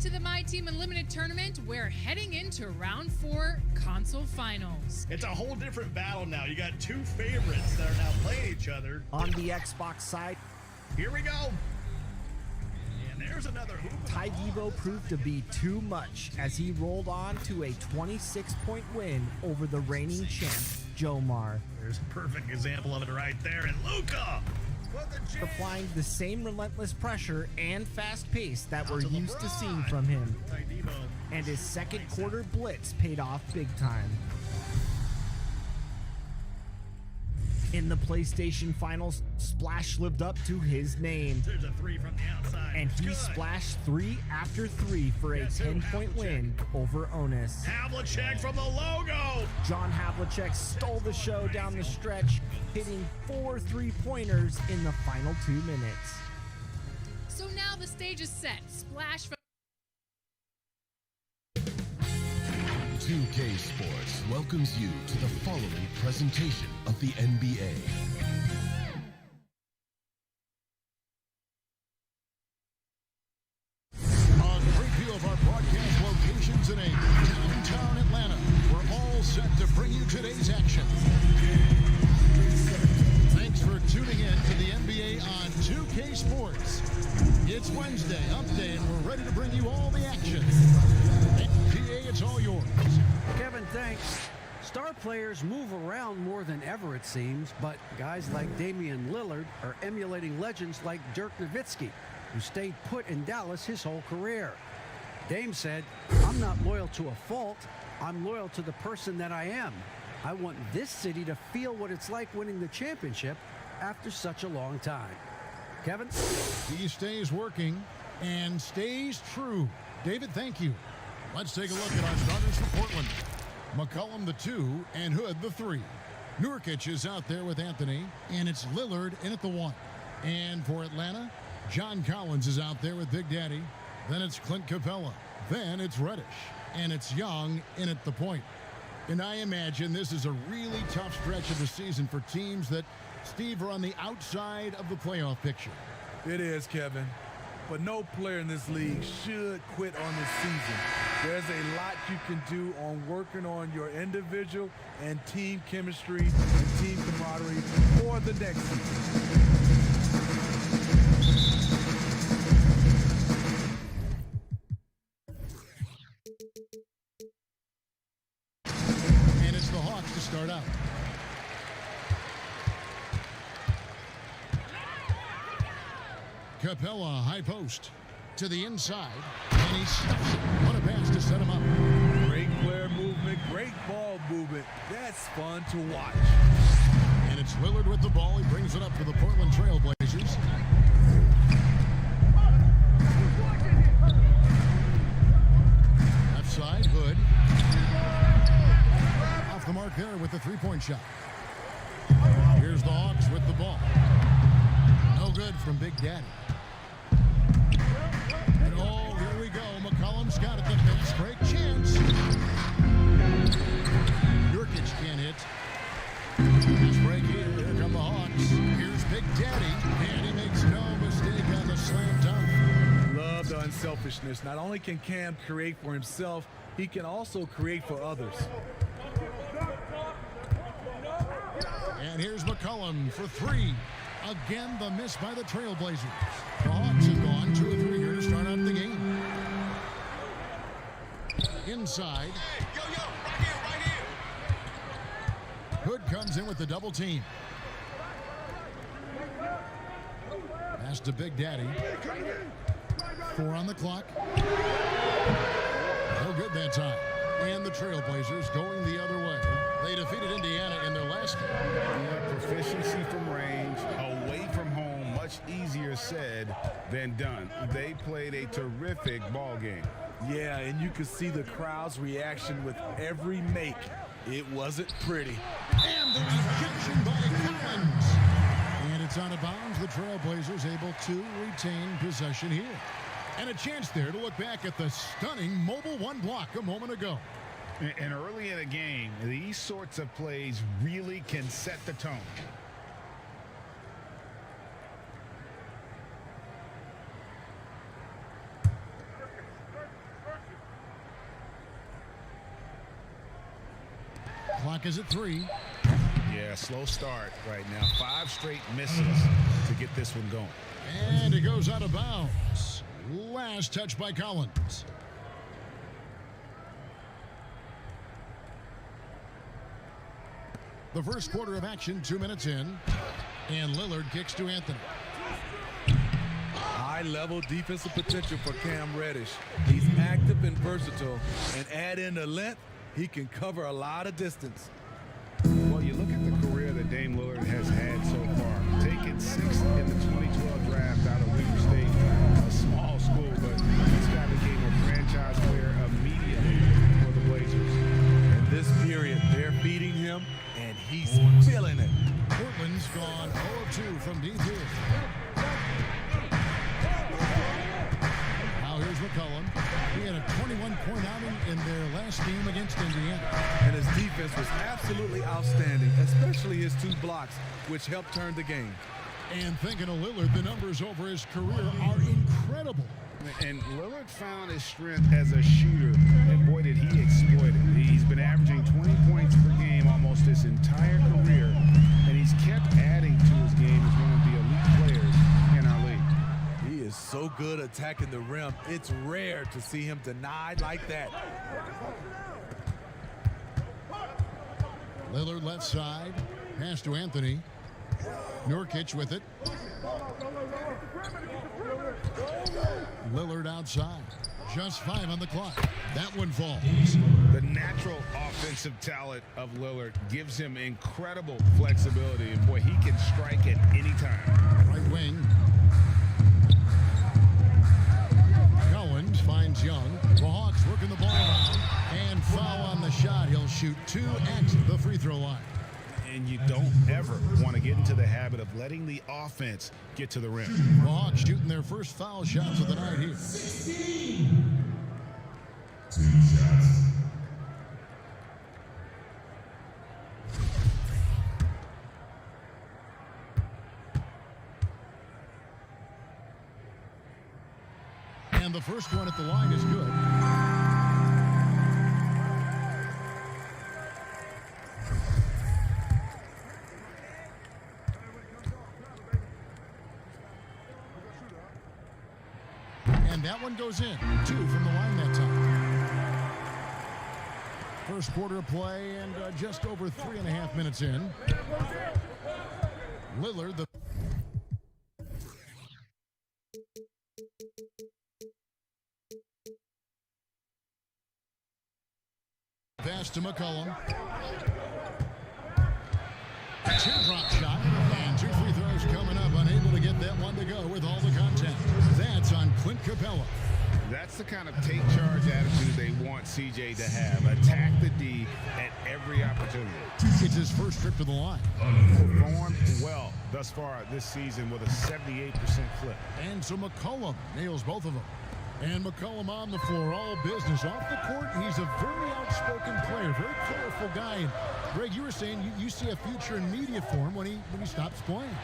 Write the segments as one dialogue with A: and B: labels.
A: to the My Team Unlimited tournament. We're heading into round 4 console finals.
B: It's a whole different battle now. You got two favorites that are now playing each other.
C: On the Xbox side,
B: here we go. And there's another hoop.
C: Ty Devo proved to be too much as he rolled on to a 26-point win over the reigning champ, Jomar.
B: There's a perfect example of it right there. And Luka!
C: Applying the same relentless pressure and fast pace that we're used to seeing from him. And his second quarter blitz paid off big time. In the PlayStation Finals, Splash lived up to his name.
B: There's a three from the outside.
C: And he splashed 3 after 3 for a 10-point win over Onus.
B: Havlicek from the logo.
C: John Havlicek stole the show down the stretch, hitting 4 3-pointers in the final 2 minutes.
A: So now the stage is set. Splash from
D: 2K Sports welcomes you to the following presentation of the NBA.
E: A great view of our broadcast locations in downtown Atlanta. We're all set to bring you today's action. Thanks for tuning in to the NBA on 2K Sports. It's Wednesday, Hump Day, and we're ready to bring you all the action. PA, it's all yours.
F: Kevin, thanks. Star players move around more than ever, it seems, but guys like Damian Lillard are emulating legends like Dirk Nowitzki, who stayed put in Dallas his whole career. Dame said, "I'm not loyal to a fault. I'm loyal to the person that I am. I want this city to feel what it's like winning the championship after such a long time." Kevin?
E: He stays working and stays true. David, thank you. Let's take a look at our starters for Portland. McCollum the 2 and Hood the 3. Nurkic is out there with Anthony, and it's Lillard in at the 1. And for Atlanta, John Collins is out there with Big Daddy. Then it's Clint Capella. Then it's Reddish. And it's Young in at the point. And I imagine this is a really tough stretch of the season for teams that, Steve, are on the outside of the playoff picture.
G: It is, Kevin. But no player in this league should quit on this season. There's a lot you can do on working on your individual and team chemistry and team camaraderie for the next season.
E: And it's the Hawks to start out. Capella, high post, to the inside, and he stuffs it. What a pass to set him up.
G: Great player movement, great ball movement. That's fun to watch.
E: And it's Lillard with the ball. He brings it up for the Portland Trail Blazers. Left side, Hood. Off the mark there with the three-point shot. Here's the Hawks with the ball. No good from Big Daddy. And oh, here we go. McCollum's got it. The fast break chance. Nurkic can't hit. Fast break here. Here come the Hawks. Here's Big Daddy. And he makes no mistake on the slam dunk.
G: Love the unselfishness. Not only can Cam create for himself, he can also create for others.
E: And here's McCollum for 3. Again, the miss by the Trailblazers. The Hawks have gone 2 of 3 here to start out the game. Inside.
H: Hey, yo, right here.
E: Hood comes in with the double team. Pass to Big Daddy. 4 on the clock. No good that time. And the Trailblazers going the other way. They defeated Indiana in their last game.
I: Yeah, proficiency from range, away from home, much easier said than done. They played a terrific ball game.
G: Yeah, and you could see the crowd's reaction with every make. It wasn't pretty.
E: And the rejection by Collins. And it's out of bounds. The Trailblazers able to retain possession here. And a chance there to look back at the stunning Mobile 1 block a moment ago.
I: And early in a game, these sorts of plays really can set the tone.
E: is at 3.
I: Yeah, slow start right now. 5 straight misses to get this one going.
E: And it goes out of bounds. Last touch by Collins. The first quarter of action, 2 minutes in. And Lillard kicks to Anthony.
G: High-level defensive potential for Cam Reddish. He's active and versatile, and add in the length, he can cover a lot of distance.
I: Well, you look at the career that Dame Lillard has had so far. Taken 6th in the 2012 draft out of Weber State, a small school, but this guy became a franchise player immediately for the Blazers.
G: In this period, they're beating him, and he's feeling it.
E: Portland's gone 0-2 from deep here. Now here's McCollum. He had a 21-point outing in their last game against Indiana.
G: And his defense was absolutely outstanding, especially his 2 blocks, which helped turn the game.
E: And thinking of Lillard, the numbers over his career are incredible.
I: And Lillard found his strength as a shooter, and boy, did he exploit it. He's been averaging 20 points per game almost his entire career, and he's kept adding to his game as one of the elite players in our league.
G: He is so good attacking the rim. It's rare to see him denied like that.
E: Lillard left side. Pass to Anthony. Nurkic with it. Lillard outside. Just 5 on the clock. That one falls.
I: The natural offensive talent of Lillard gives him incredible flexibility, and boy, he can strike at any time.
E: Right wing. Collins finds Young. The Hawks working the ball around. And foul on the shot. He'll shoot 2 at the free throw line.
I: And you don't ever want to get into the habit of letting the offense get to the rim.
E: The Hawks shooting their first foul shots of the night here.
D: 2 shots.
E: And the first one at the line is good. And that one goes in. 2 from the line that time. First quarter of play and just over 3.5 minutes in. Lillard, the pass to McCollum. Teardrop shot and 2 free throws coming up. Unable to get that one to go with all the contact. That's on Clint Capella.
I: That's the kind of take charge attitude they want CJ to have. Attack the D at every opportunity.
E: It's his first trip to the line.
I: Performed well thus far this season with a 78% clip.
E: And so McCollum nails both of them. And McCollum on the floor, all business. Off the court, he's a very outspoken player, very colorful guy. And Greg, you were saying you see a future in media for him when he stops playing.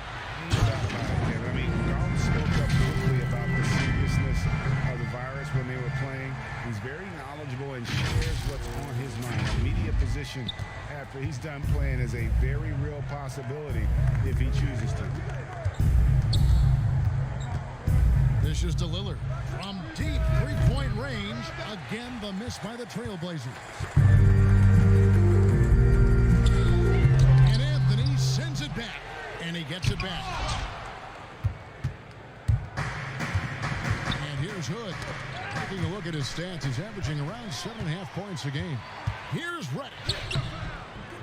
I: I mean, Garland spoke up quickly about the seriousness of the virus when they were playing. He's very knowledgeable and shares what's on his mind. A media position after he's done playing is a very real possibility if he chooses to.
E: This is to Lillard from deep three-point range. Again, the miss by the Trailblazers. And Anthony sends it back, and he gets it back. And here's Hood. Taking a look at his stats, he's averaging around 7.5 points a game. Here's Reddish.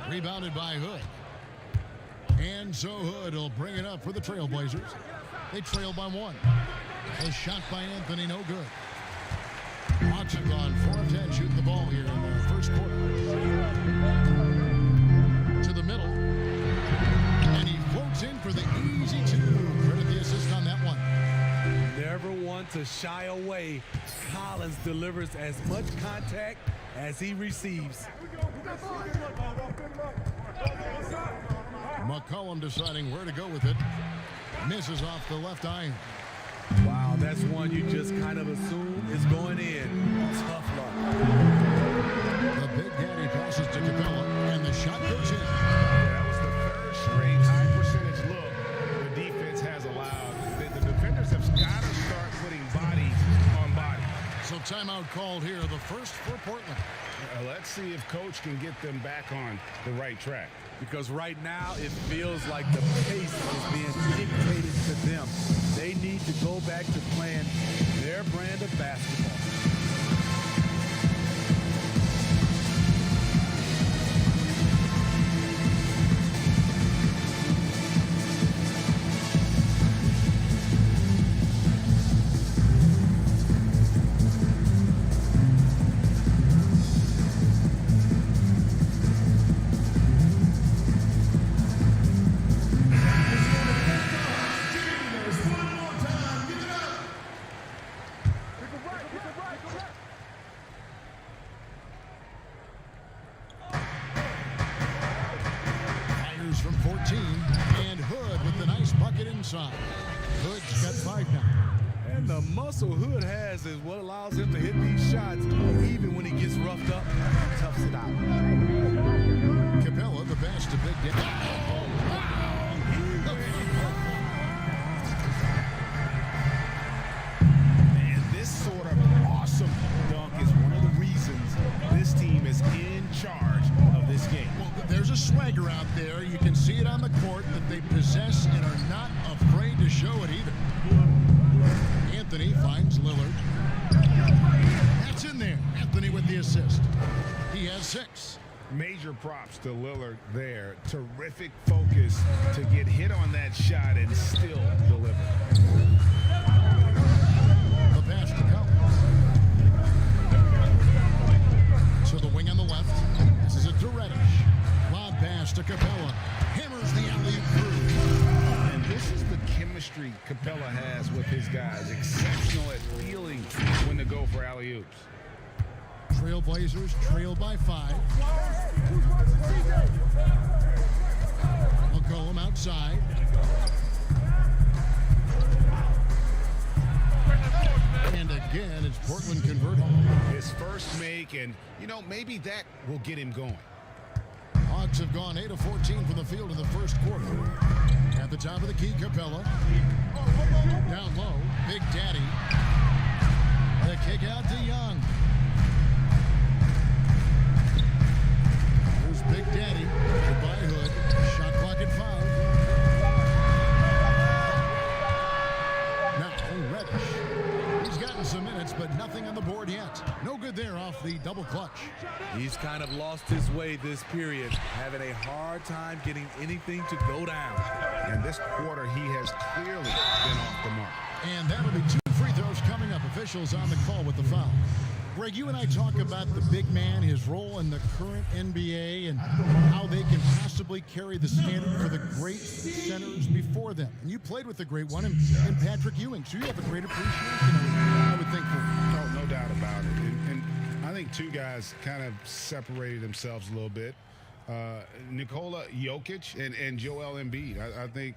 E: Rebounded by Hood. And so Hood will bring it up for the Trailblazers. They trail by 1. A shot by Anthony, no good. Hawks have gone 4 of 10 shooting the ball here in the first quarter. To the middle. And he floats in for the easy 2. Credit the assist on that one.
G: Never one to shy away. Collins delivers as much contact as he receives.
E: McCollum deciding where to go with it. Misses off the left iron.
G: Wow, that's one you just kind of assume is going in. Tough luck.
E: The Big Daddy passes to Capella, and the shot goes in.
I: Yeah, that was the third straight high percentage look the defense has allowed. The defenders have got to start putting body on body.
E: So timeout called here, the first for Portland.
I: Let's see if coach can get them back on the right track.
G: Because right now it feels like the pace is being dictated to them. They need to go back to playing their brand of basketball.
E: From 14, and Hood with the nice bucket inside. Hood's got 5 now.
G: And the muscle Hood has is what allows him to hit these shots even when he gets roughed up and toughs it out.
E: Capella, the pass to Big Dan.
I: And this sort of awesome dunk is one of the reasons this team is in charge of this game.
E: Well, there's a swagger out there. You can see it on the court that they possess and are not afraid to show it either. Anthony finds Lillard. That's in there. Anthony with the assist. He has 6.
I: Major props to Lillard there. Terrific focus to get hit on that shot and still deliver.
E: The pass to Collins. To the wing on the left. This is a Reddish. Lob pass to Capella. Hammers the alley-oop through.
I: And this is the chemistry Capella has with his guys. Exceptional at feeling when to go for alley-oops.
E: Trailblazers trail by 5. McCollum outside. And again, it's Portland converting.
I: His first make, and, you know, maybe that will get him going.
E: Hawks have gone 8 of 14 from the field in the first quarter. At the top of the key, Capella. Down low, Big Daddy. The kick out to Young. Here's Big Daddy. Goodbye, Hood. Shot clock at 5. Now, Reddish. He's gotten some minutes, but nothing on the board yet. No good there off the double clutch.
G: He's kind of lost his way this period, having a hard time getting anything to go down.
I: And this quarter, he has clearly been off the mark.
E: And that'll be 2 free throws coming up. Officials on the call with the foul. Greg, you and I talk about the big man, his role in the current NBA, and how they can possibly carry the standard for the great centers before them. And you played with the great one in Patrick Ewing, so you have a great appreciation of it, I would think, for
I: Oh, no doubt about it. And I think 2 guys kind of separated themselves a little bit. Nikola Jokic and Joel Embiid, I think,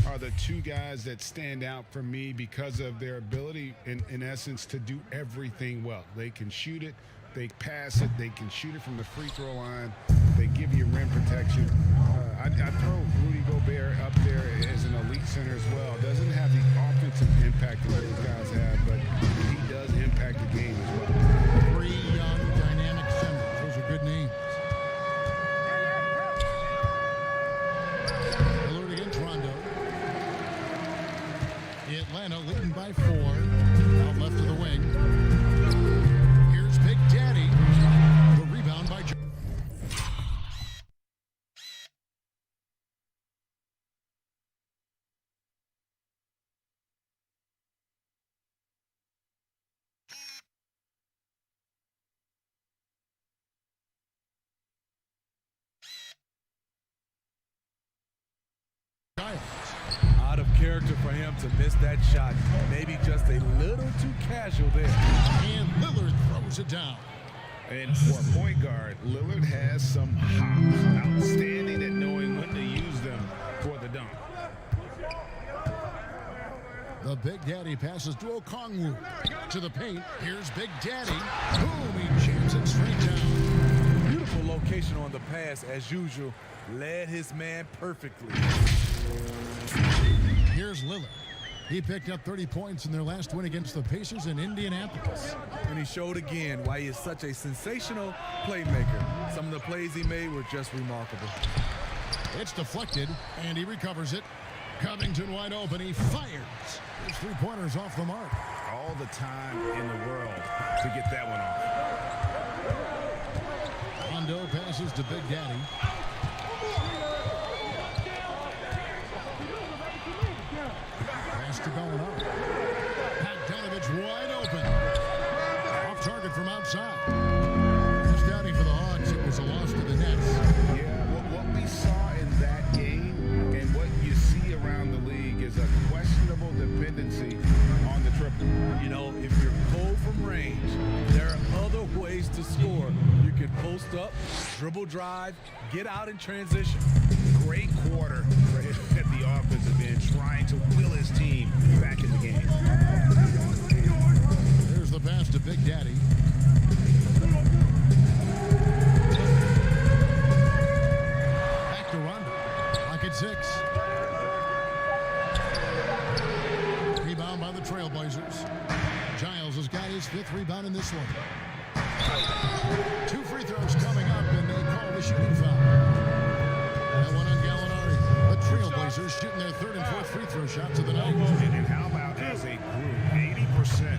I: are the 2 guys that stand out for me because of their ability, in essence, to do everything well. They can shoot it, they pass it, they can shoot it from the free throw line, they give you rim protection. I throw Rudy Gobert up there as an elite center as well. Doesn't have the offensive impact that those guys have, but he does impact the game as well.
E: 3 young, dynamic centers. Those are good names. Lillard against Rondo. Atlanta leading by 4. Out left to the wing. Here's Big Daddy. The rebound by Joe.
G: Out of character for him to miss that shot. Maybe just a little too casual there.
E: And Lillard throws it down.
I: And for a point guard, Lillard has some hops. Outstanding at knowing when to use them for the dunk.
E: The Big Daddy passes to Okongwu. To the paint. Here's Big Daddy. Boom, he jams it straight down.
G: Beautiful location communication on the pass, as usual, led his man perfectly.
E: Here's Lillard. He picked up 30 points in their last win against the Pacers in Indianapolis.
G: And he showed again why he is such a sensational playmaker. Some of the plays he made were just remarkable.
E: It's deflected, and he recovers it. Covington wide open. He fires. His three-pointers off the mark.
I: All the time in the world to get that one off.
E: Rondo passes to Big Daddy. Pass to Gallinari. Bogdanovich wide open. Off target from outside. Just doubting for the Hawks. It was a loss to the Nets.
I: Yeah, what we saw in that game and what you see around the league is a questionable dependency on the triple.
G: You know, if you're cold from range, there are other ways to score. You can post up, dribble drive, get out in transition.
I: Great quarter for him at the offensive end, trying to will his team back in the game.
E: There's the pass to Big Daddy. Back to Rondo. Lock at 6. Rebound by the Trailblazers. Giles has got his 5th rebound in this one. 2 free throws coming up, and they call the shooting foul. That one on Gallinari. The Trailblazers shooting their 3rd and 4th free throw shots of the night.
I: And how about as a group, 80%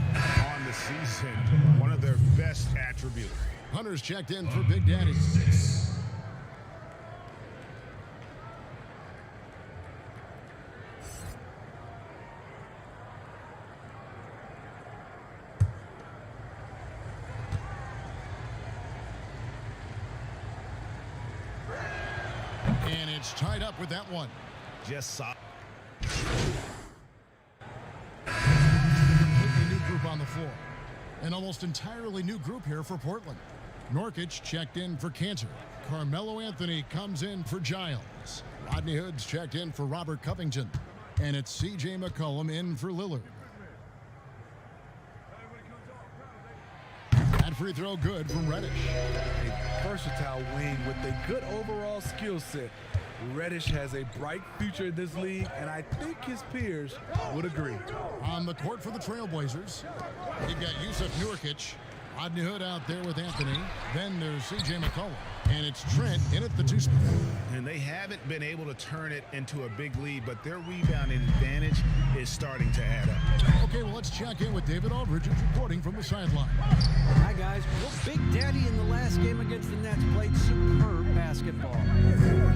I: on the season, one of their best attributes.
E: Hunter's checked in for Big Daddy. And it's tied up with that one.
I: Just saw.
E: Completely new group on the floor. An almost entirely new group here for Portland. NURKIC checked in for Cantor. Carmelo Anthony comes in for Giles. Rodney Hood's checked in for Robert Covington. And it's C.J. McCollum in for Lillard. That free throw good from Reddish.
G: A versatile wing with a good overall skill set. Reddish has a bright future in this league, and I think his peers would agree.
E: On the court for the Trailblazers, you've got Yusuf Nurkic. Rodney Hood out there with Anthony. Then there's C.J. McCollum. And it's Trent in at the 2 spot.
I: And they haven't been able to turn it into a big lead, but their rebounding advantage is starting to add up.
E: Okay, well, let's check in with David Aldridge, who's reporting from the sideline.
F: Hi, guys. Well, Big Daddy in the last game against the Nets played superb basketball.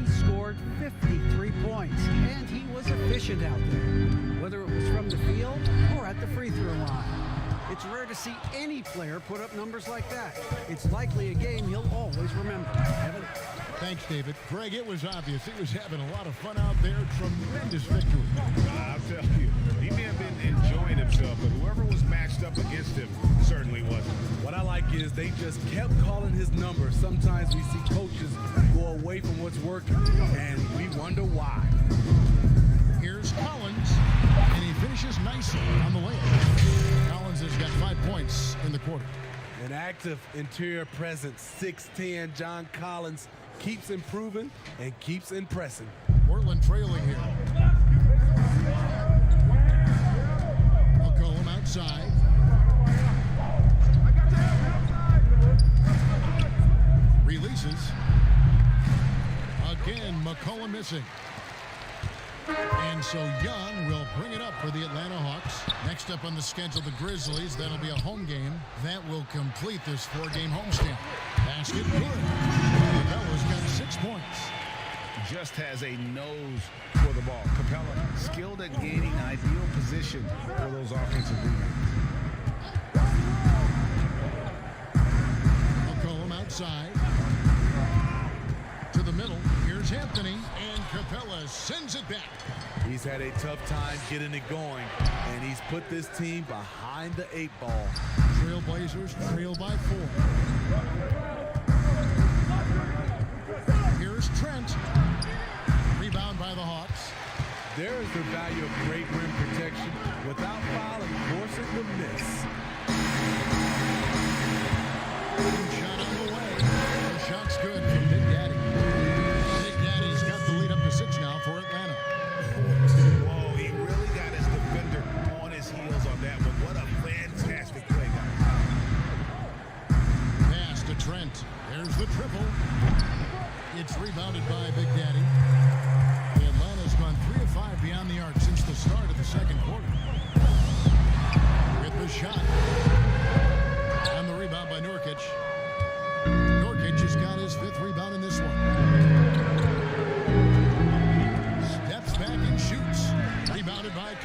F: He scored 53 points, and he was efficient out there, whether it was from the field or at the free throw line. It's rare to see any player put up numbers like that. It's likely a game he'll always remember. Evan?
E: Thanks, David. Greg, it was obvious. He was having a lot of fun out there. Tremendous victory.
I: I'll tell you, he may have been enjoying himself, but whoever was matched up against him certainly wasn't.
G: What I like is they just kept calling his number. Sometimes we see coaches go away from what's working, and we wonder why.
E: Here's Collins, and he finishes nicely on the layup. Collins has got 5 points in the quarter.
G: An active interior presence, 6'10", John Collins keeps improving and keeps impressing.
E: Portland trailing here. McCollum outside. Releases. Again, McCollum missing. And so Young will bring it up for the Atlanta Hawks. Next up on the schedule, the Grizzlies. That'll be a home game. That will complete this 4-game homestand. Basket good. Capella's got 6 points.
I: Just has a nose for the ball. Capella skilled at gaining ideal position for those offensive rebounds.
E: McCollum outside. To the middle. Here's Anthony. And Capella sends it back.
G: He's had a tough time getting it going, and he's put this team behind the 8 ball.
E: Trailblazers trail by 4. Here's Trent. Rebound by the Hawks.
G: There is the value of great rim protection without fouling, forcing the miss.
E: Shot on the way. The shot's good from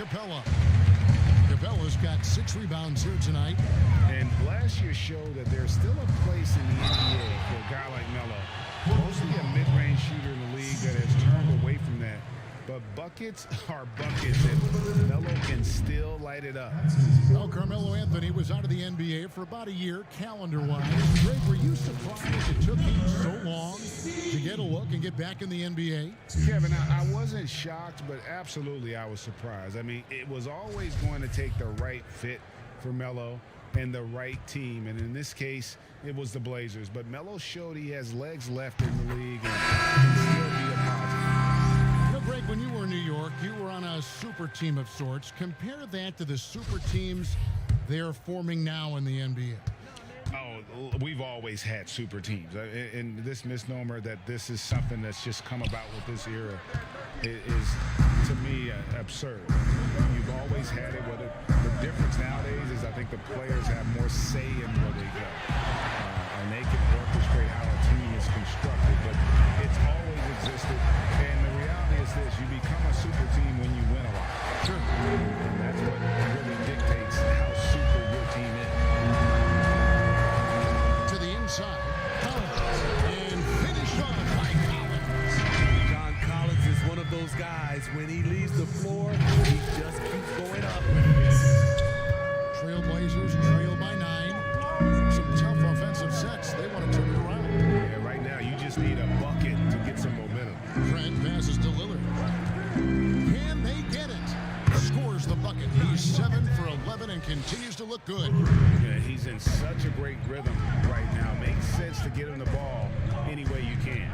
E: Capella. Capella's got 6 rebounds here tonight.
I: And last year showed that there's still a place in the NBA for a guy like Melo. Mostly a mid-range shooter in the league that has turned away from that. But buckets are buckets, and Melo can still light it up.
E: Well, Carmelo Anthony was out of the NBA for about a year, calendar-wise. Greg, were you surprised it took him so long to get a look and get back in the NBA?
I: Kevin, I wasn't shocked, but absolutely I was surprised. I mean, it was always going to take the right fit for Melo and the right team, and in this case, it was the Blazers. But Melo showed he has legs left in the league and can still be a positive.
E: Greg, when you were in New York, you were on a super team of sorts. Compare that to the super teams they're forming now in the NBA.
I: Oh, we've always had super teams. And this misnomer that this is something that's just come about with this era is, to me, absurd. You've always had it. The difference nowadays is I think the players have more say in where they go. And they can orchestrate how a team is constructed. But it's always existed. And the reality is this: you become a super team when you win a lot.
E: Sure.
I: And that's what really dictates how super your team is.
E: To the inside. And finished off by Collins.
G: John Collins is one of those guys. When he leaves the floor, he just keeps going up.
E: Trailblazers trail by 9. Some tough offensive sets. They want to turn it around.
I: Yeah, right now you just need a bucket to get some momentum.
E: Trent passes to Lillard. Can they get it? Scores the bucket. He's 7 for 11 and continues to look good.
I: Yeah, he's in such a great rhythm right now. Makes sense to get him the ball any way you can.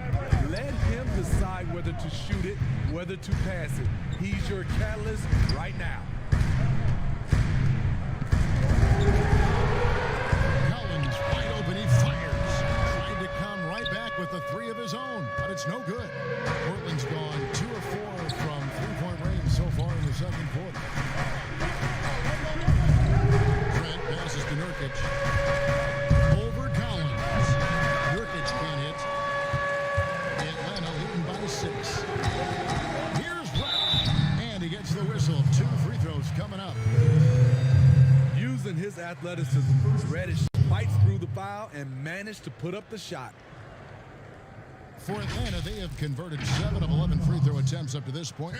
G: Let him decide whether to shoot it, whether to pass it. He's your catalyst right now.
E: Collins wide open. He fires. Trying to come right back with the 3 of his own, but it's no good. Portland's gone 2 of 4 from 3-point range so far in the second quarter. Trent passes to Nurkic. Over Collins. Nurkic can't hit. Atlanta leading by 6. Here's Reddish. And he gets the whistle. 2 free throws coming up.
G: Using his athleticism, Reddish fights through the foul and managed to put up the shot.
E: For Atlanta, they have converted 7 of 11 free throw attempts up to this point.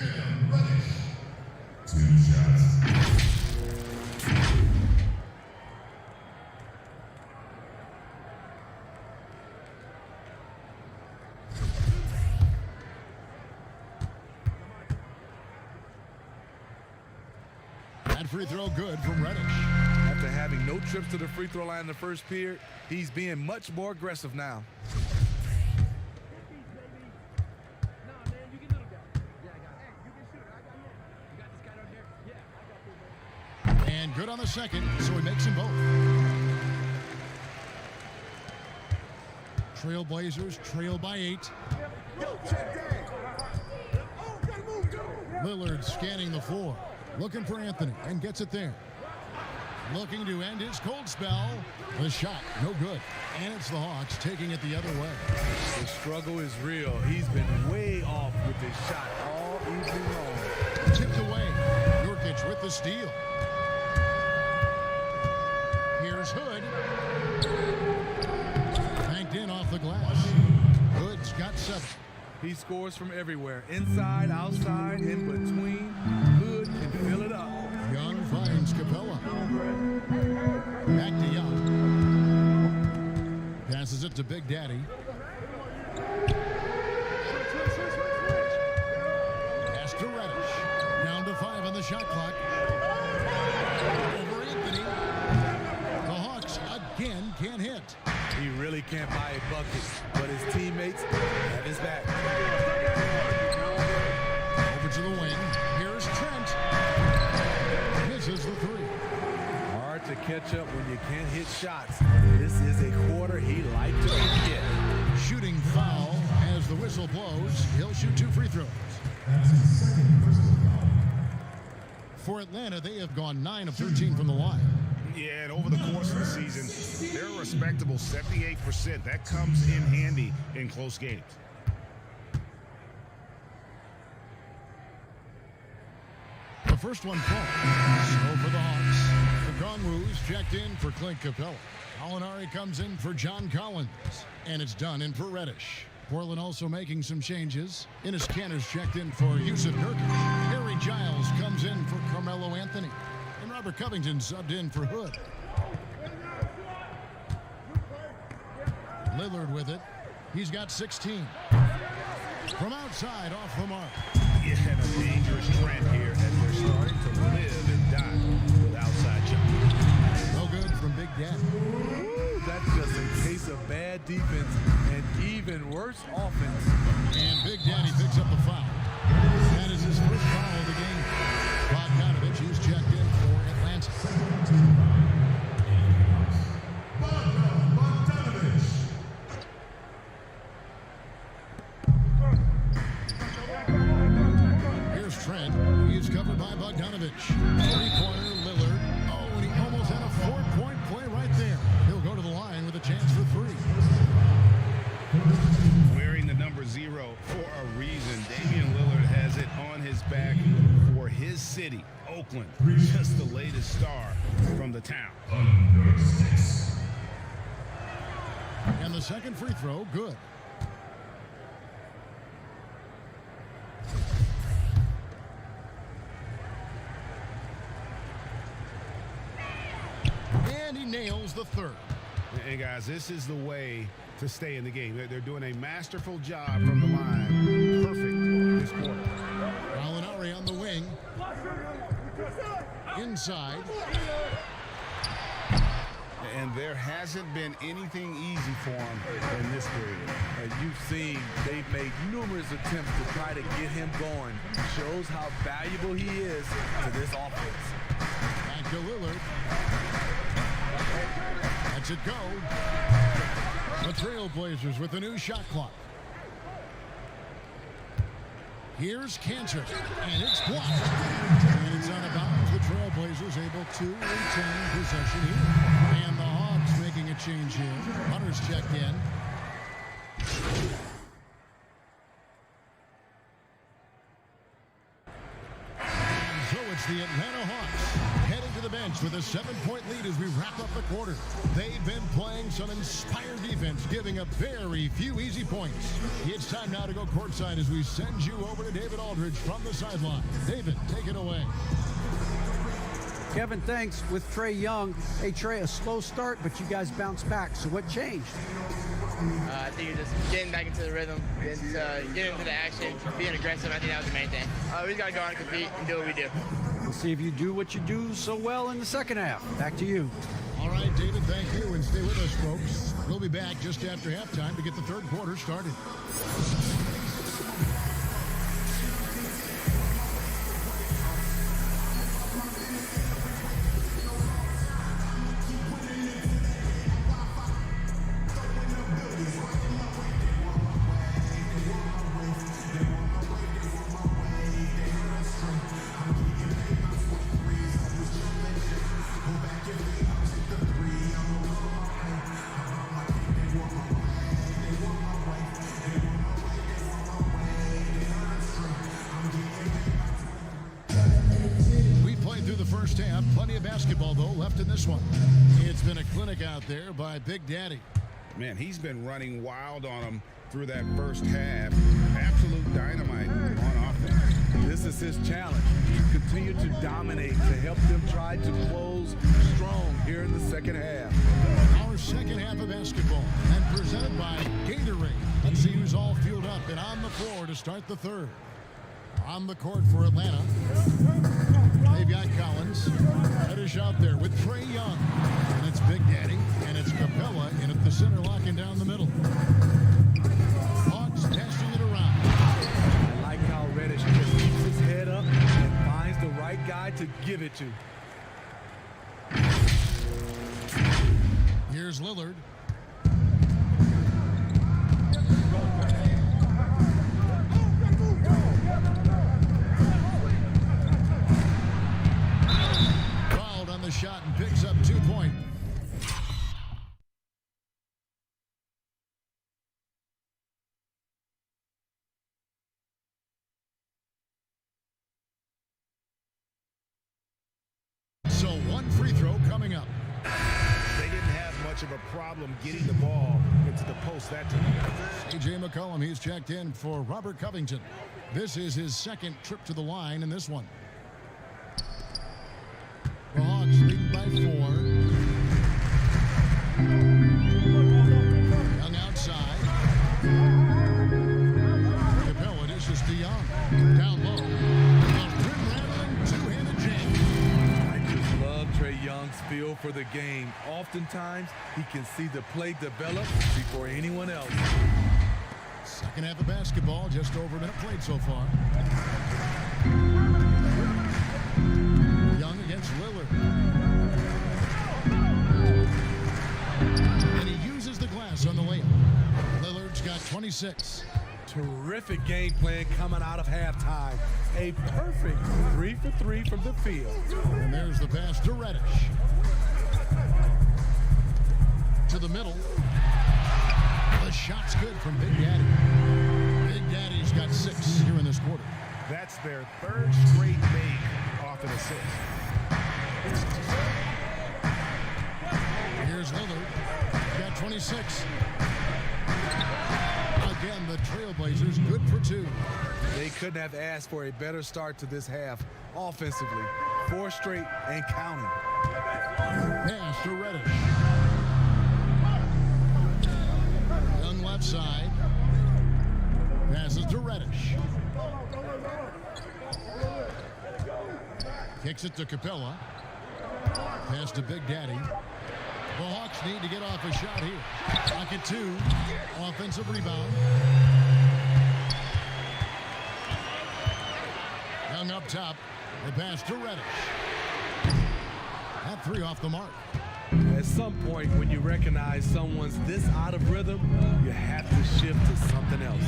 E: That free throw good from Reddish.
G: After having no trips to the free throw line in the first period, he's being much more aggressive now.
E: And good on the second, so he makes them both. Trailblazers trail by 8. Lillard scanning the floor, looking for Anthony, and gets it there. Looking to end his cold spell. The shot, no good. And it's the Hawks taking it the other way.
G: The struggle is real. He's been way off with his shot all evening long.
E: Tipped away. Nurkic with the steal. Here's Hood. Banked in off the glass. Hood's got 7.
G: He scores from everywhere. Inside, outside, in between. Hood can fill it up.
E: Young finds Capella. Back to Young. Passes it to Big Daddy. Pass to Reddish. Down to 5 on the shot clock. Over Anthony. The Hawks again can't hit.
G: He really can't buy a bucket, but his teammates have his back.
E: Over to the wing. Here's Trent. Misses the 3.
G: Hard to catch up when you can't hit shots. This is a quarter he liked to hit.
E: Shooting foul as the whistle blows. He'll shoot 2 free throws. For Atlanta, they have gone 9 of 13 from the line.
I: Yeah, and over the course of the season, they're a respectable 78%. That comes in handy in close games.
E: The first one falls. So for the Hawks, the Conroos checked in for Clint Capella. Molinari comes in for John Collins. And it's done in for Reddish. Portland also making some changes. Enes Kanter's checked in for Yusuf Nurkic. Harry Giles comes in for Carmelo Anthony. And Robert Covington subbed in for Hood. Lillard with it. He's got 16. From outside, off the mark.
I: Yeah, and a dangerous trend here as they're starting to live and die with outside shots.
E: No good from Big Daddy.
G: Ooh, that's just a case of bad defense and even worse offense.
E: And Big Daddy picks up the foul. That is his first foul of the game. Bogdanovich, who's checked in for Atlanta. Here's Trent. He's covered by Bogdanovich. Three-pointer, Lillard. Oh, and he almost had a four-point play right there. He'll go to the line with a chance for three.
I: Wearing the number 0 for a reason. Damian Lillard has it on his back for his city, Oakland. Just the latest star from the town.
E: And the second free throw, good. And he nails the third.
I: And guys, this is the way to stay in the game. They're doing a masterful job from the line. Perfect this quarter.
E: Molinari on the wing. Inside.
I: And there hasn't been anything easy for him in this period.
G: And you've seen they've made numerous attempts to try to get him going. Shows how valuable he is to this offense.
E: Back to Lillard. Lets it go. The Trailblazers with a new shot clock. Here's Kanter, and it's blocked. And it's out of bounds. The Trailblazers able to retain possession here. And the Hawks making a change here. Hunter's checked in. And so it's the Atlanta Hawks heading to the bench with a 7-point lead as we wrap up the quarter. They've been playing some inspired defense, giving up very few easy points. It's time now to go courtside as we send you over to David Aldridge from the sideline. David, take it away.
F: Kevin, thanks. With Trae Young, hey Trae, a slow start, but you guys bounced back. So what changed?
J: I think you're just getting back into the rhythm, getting into the action, being aggressive. I think that was the main thing. We just got to go out and compete and do what we do.
F: We'll see if you do what you do so well in the second half. Back to you.
E: All right, David, thank you, and stay with us, folks. We'll be back just after halftime to get the third quarter started. First half, plenty of basketball though left in this one. It's been a clinic out there by Big Daddy.
I: Man, he's been running wild on them through that first half. Absolute dynamite on offense.
G: This is his challenge. Continue to dominate to help them try to close strong here in the second half.
E: Our second half of basketball and presented by Gatorade. Let's see who's all fueled up and on the floor to start the third. On the court for Atlanta. They've got Collins. Reddish out there with Trae Young. And it's Big Daddy. And it's Capella in at the center, locking down the middle. Hawks testing it around.
G: I like how Reddish just keeps his head up and finds the right guy to give it to.
E: Here's Lillard. Shot and picks up 2 points.
I: of a problem getting the ball into the post that time.
E: A.J. McCollum, he's checked in for Robert Covington. This is his second trip to the line in this one. The Hawks lead by 4. Young outside. Capella dishes to Young. Down low. A rim-rattling two-handed jam.
G: I just love Trae Young's feel for the game. Oftentimes, he can see the play develop before anyone else.
E: Second half of basketball, just over a minute played so far. Young against Lillard. And he uses the glass on the layup. Lillard's got 26.
G: Terrific game plan coming out of halftime. A perfect 3 for 3 from the field.
E: And there's the pass to Reddish. To the middle. The shot's good from Big Daddy. Big Daddy's got 6 here in this quarter.
I: That's their third straight make off an assist.
E: Here's Lillard. Got 26. Again, the Trailblazers good for 2.
G: They couldn't have asked for a better start to this half offensively. 4 straight and counting.
E: Pass to Reddish. Young left side. Passes to Reddish. Kicks it to Capella. Pass to Big Daddy. The Hawks need to get off a shot here. Pocket 2. Offensive rebound. Young up top. The pass to Reddish. That 3 off the mark.
G: At some point, when you recognize someone's this out of rhythm, you have to shift to something else.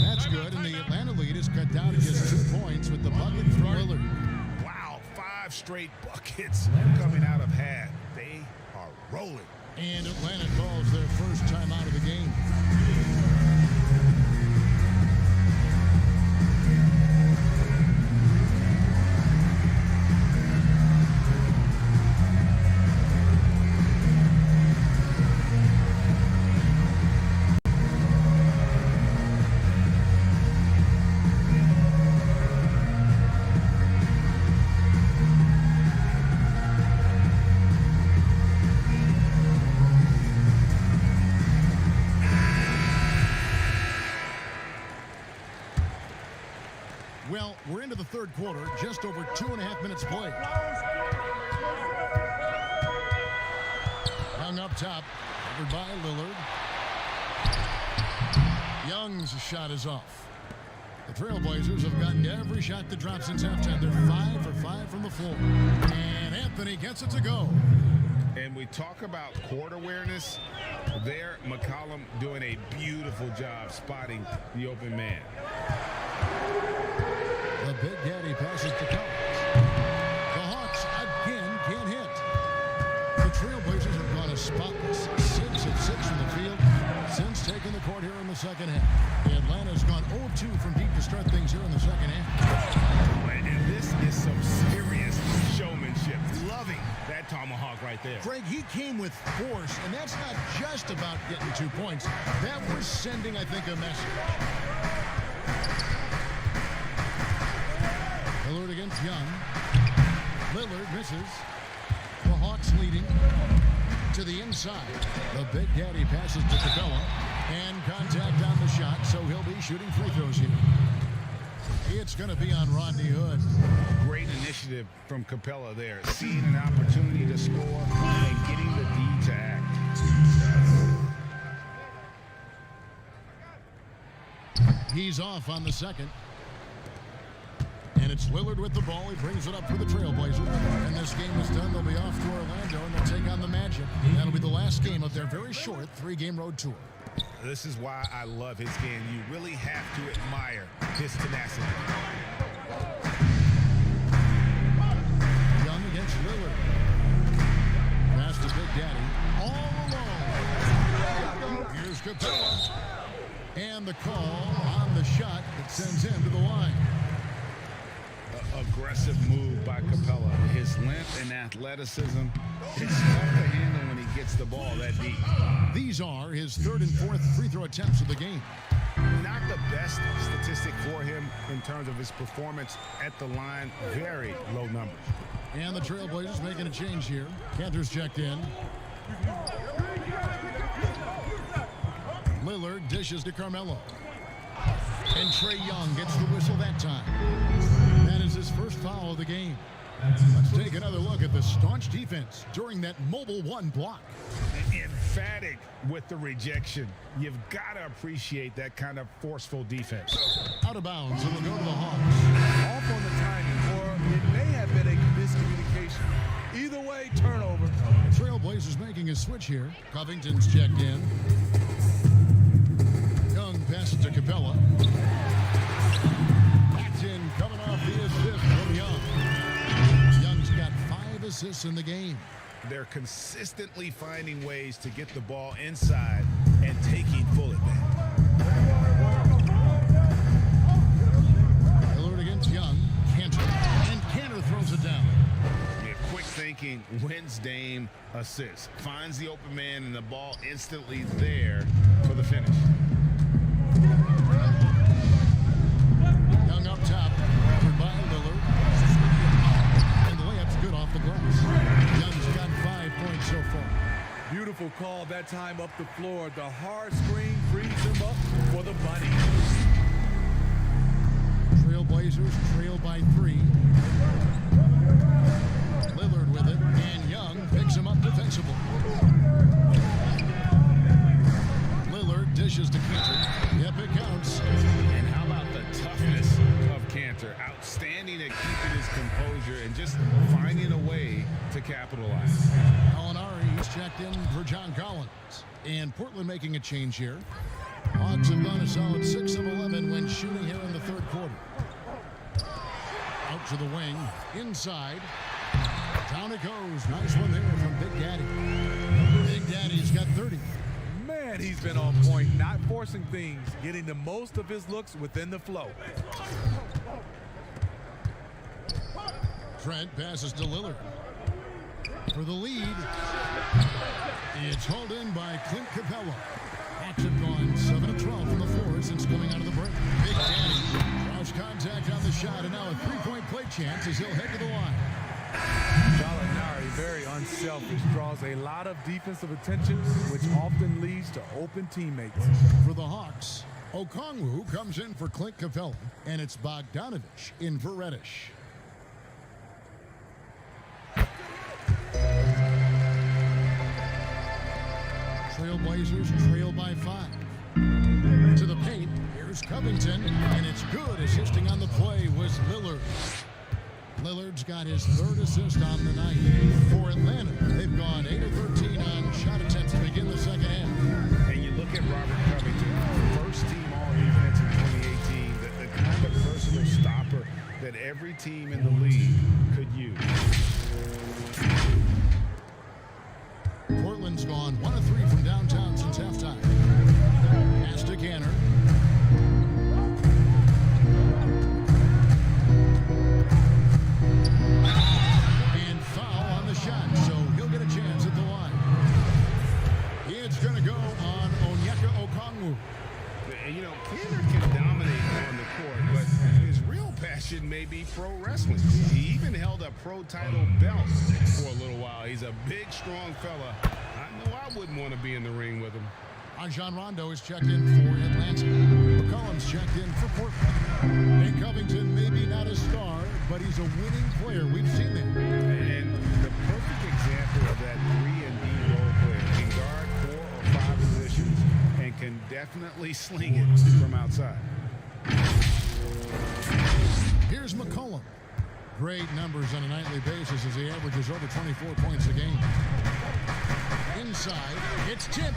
E: That's good, and the Atlanta lead is cut down to just 2 points with the bucket from Lillard.
I: Wow, 5 straight buckets coming out of half. They are rolling.
E: And Atlanta calls their first time out of the game. Well, we're into the third quarter, just over 2.5 minutes played. Young up top, covered by Lillard. Young's shot is off. The Trailblazers have gotten every shot that dropped since halftime. They're 5 for 5 from the floor. And Anthony gets it to go.
I: And we talk about court awareness. There, McCollum doing a beautiful job spotting the open man.
E: The Big Daddy passes to Collins. The Hawks again can't hit. The Trailblazers have gone a spotless 6 of 6 from the field since taking the court here in the second half. Atlanta's gone 0-2 from deep to start things here in the second half.
I: And this is some serious showmanship. Loving that tomahawk right there.
E: Craig, he came with force, and that's not just about getting 2 points. That was sending, I think, a message. Lillard against Young. Lillard misses. The Hawks leading to the inside. The Big Daddy passes to Capella. And contact on the shot, so he'll be shooting free throws here. It's going to be on Rodney Hood.
I: Great initiative from Capella there. Seeing an opportunity to score and getting the D to act.
E: He's off on the second. And it's Lillard with the ball. He brings it up for the Trailblazers. And this game is done. They'll be off to Orlando, and they'll take on the Magic. That'll be the last game of their very short 3-game road tour.
I: This is why I love his game. You really have to admire his tenacity.
E: Young against Lillard. Pass to Big Daddy. All alone. Here's Capella. And the call on the shot that sends him to the line.
I: Aggressive move by Capella. His length and athleticism. It's tough to handle when he gets the ball that deep.
E: These are his third and fourth free throw attempts of the game.
I: Not the best statistic for him in terms of his performance at the line. Very low numbers.
E: And the Trailblazers making a change here. Cantor's checked in. Lillard dishes to Carmelo. And Trae Young gets the whistle that time. That is his first foul of the game. Let's take another look at the staunch defense during that mobile one block.
I: Emphatic with the rejection. You've got to appreciate that kind of forceful defense.
E: Out of bounds, it will go to the Hawks.
G: Off on the timing, or it may have been a miscommunication. Either way, turnover.
E: Trailblazers making a switch here. Covington's checked in. Young passes to Capella. That's in, coming off the assist from Young. Young's got 5 assists in the game.
I: They're consistently finding ways to get the ball inside and taking full advantage.
E: Lillard against Young. Cantor. And Cantor throws it down.
I: Yeah, quick thinking wins Dame assist. Finds the open man and the ball instantly there for the finish.
E: Young up top. Covered by Lillard. And the layup's good off the glass. Young's got 5 points so far.
G: Beautiful call that time up the floor. The hard screen frees him up for the bunny.
E: Trailblazers trail by 3. Lillard with it, and Young picks him up defensively. Lillard dishes to Cantor. Yep, it counts.
I: And how about the toughness of Cantor? Outstanding at keeping his composure and just finding a way to capitalize.
E: Molinari is checked in for John Collins. And Portland making a change here. Hawks have gone a solid 6 of 11 when shooting here in the third quarter. Out to the wing, inside. Down it goes. Nice one there from Big Daddy. Big Daddy's got 30.
G: Man, he's been on point, not forcing things, getting the most of his looks within the flow.
E: Trent passes to Lillard. For the lead, it's hauled in by Clint Capella. Hawks have gone 7 of 12 from the floor since coming out of the break. Big Daddy draws contact on the shot, and now a three-point play chance as he'll head to the line.
G: Gallinari, very unselfish, draws a lot of defensive attention, which often leads to open teammates.
E: For the Hawks, Okongwu comes in for Clint Capella, and it's Bogdanovich in for Reddish. Trailblazers trail by 5. To the paint, here's Covington, and it's good. Assisting on the play was Lillard. Lillard's got his 3rd assist on the night. For Atlanta, they've gone 8 of 13 on shot attempts to begin the second half.
I: And you look at Robert Covington, first team all-defense in 2018, the kind of personal stopper that every team in the league could use.
E: Portland's gone 1 of 3 from downtown since halftime. Pass to Cantor. And foul on the shot, so he'll get a chance at the line. It's going to go on Onyeka Okongwu.
I: You know, Cantor can dominate on the court, but his real passion may be pro wrestling. He even held a pro title belt for a little while. He's a big, strong fella. I know I wouldn't want to be in the ring with him.
E: Rajon Rondo is checked in for Atlanta. McCollum's checked in for Portland. And Covington, maybe not a star, but he's a winning player. We've seen that.
I: And the perfect example of that 3-and-D role player. Can guard 4 or 5 positions and can definitely sling it from outside.
E: Here's McCollum. Great numbers on a nightly basis as he averages over 24 points a game. Inside, it's tipped.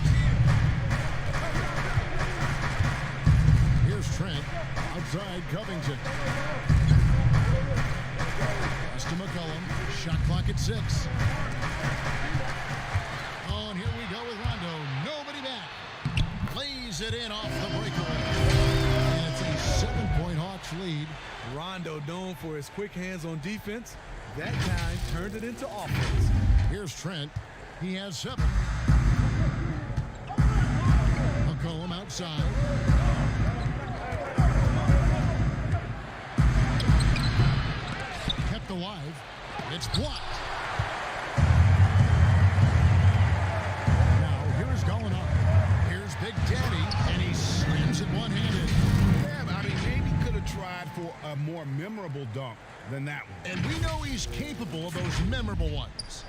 E: Here's Trent. Outside, Covington. Pass to McCollum. Shot clock at 6. Oh, and here we go with Rondo. Nobody back. Lays it in off the breakaway. And it's a 7-point Hawks lead.
G: Rondo, known for his quick hands on defense, that time turned it into offense.
E: Here's Trent. He has 7. McCollum outside. Kept alive. It's blocked. Now here's going up. Here's Big Daddy, and he slams it one-handed.
I: Yeah, I mean, maybe could have tried for a more memorable dunk than that one.
E: And we know he's capable of those memorable ones.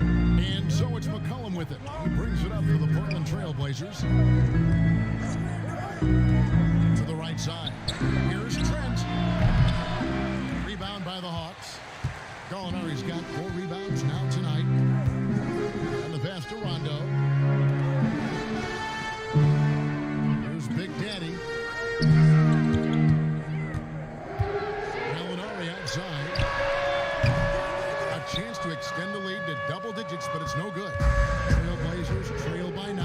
E: And so it's McCollum with it. He brings it up for the Portland Trail Blazers. To the right side. Here's Trent. Rebound by the Hawks. Gallinari's got 4 rebounds now tonight. And the pass to Rondo. Here's Big Daddy. Gallinari outside. A chance to extend the lead to double digits, but it's no good. Trailblazers trail by 9.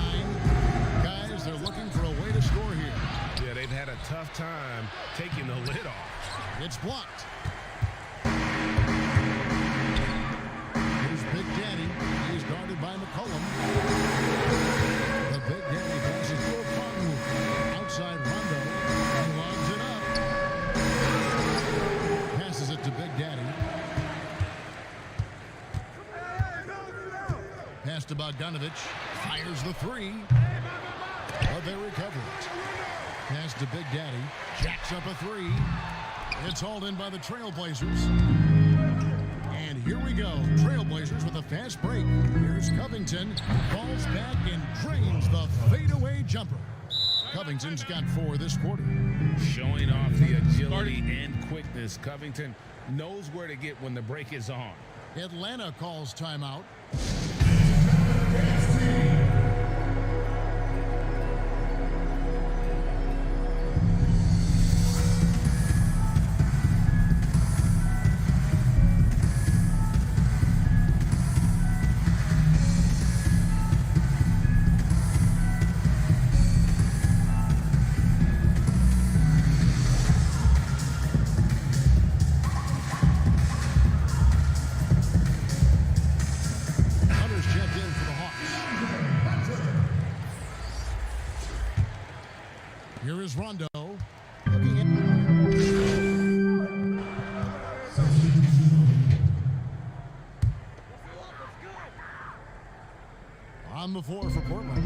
E: Guys, they're looking for a way to score here.
I: Yeah, they've had a tough time taking the lid off.
E: It's blocked. Here's Big Daddy. He's guarded by McCollum. The Big Daddy passes to a Pongu. Outside Rondo. He lobs it up. Passes it to Big Daddy. Pass to Bogdanovich. Fires the 3. But they recover it. Pass to Big Daddy. Jacks up a 3. It's hauled in by the Trailblazers. And here we go. Trailblazers with a fast break. Here's Covington. Falls back and drains the fadeaway jumper. Covington's got 4 this quarter.
I: Showing off the agility and quickness. Covington knows where to get when the break is on.
E: Atlanta calls timeout. Here is Rondo. Looking in. On the floor for Portland.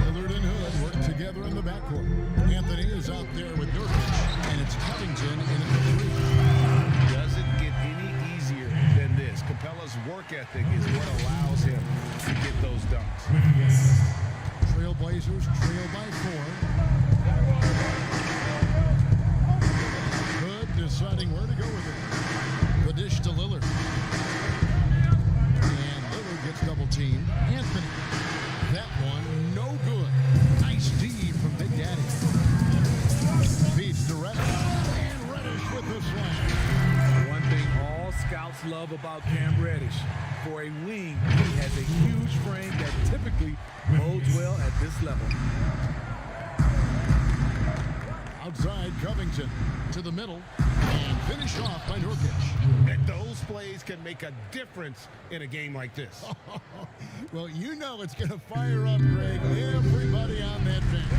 E: Lillard and Hood work together in the backcourt. Anthony is out there with Nurkic, and it's Covington in at the 3.
I: Doesn't get any easier than this. Capella's work ethic is what allows him to get those dunks.
E: Trailblazers trail by 4. Hood deciding where to go with it. The dish to Lillard. And Lillard gets double teamed. Anthony. That one, no good. Nice D from Big Daddy. Feeds to Reddish. And Reddish with the slam.
G: One thing all scouts love about Cam Reddish. For a wing, he has a huge frame that typically bodes well at this level.
E: Outside Covington to the middle and finish off by Nurkic.
I: And those plays can make a difference in a game like this.
E: Well, you know it's going to fire up, Greg. Everybody on that bench.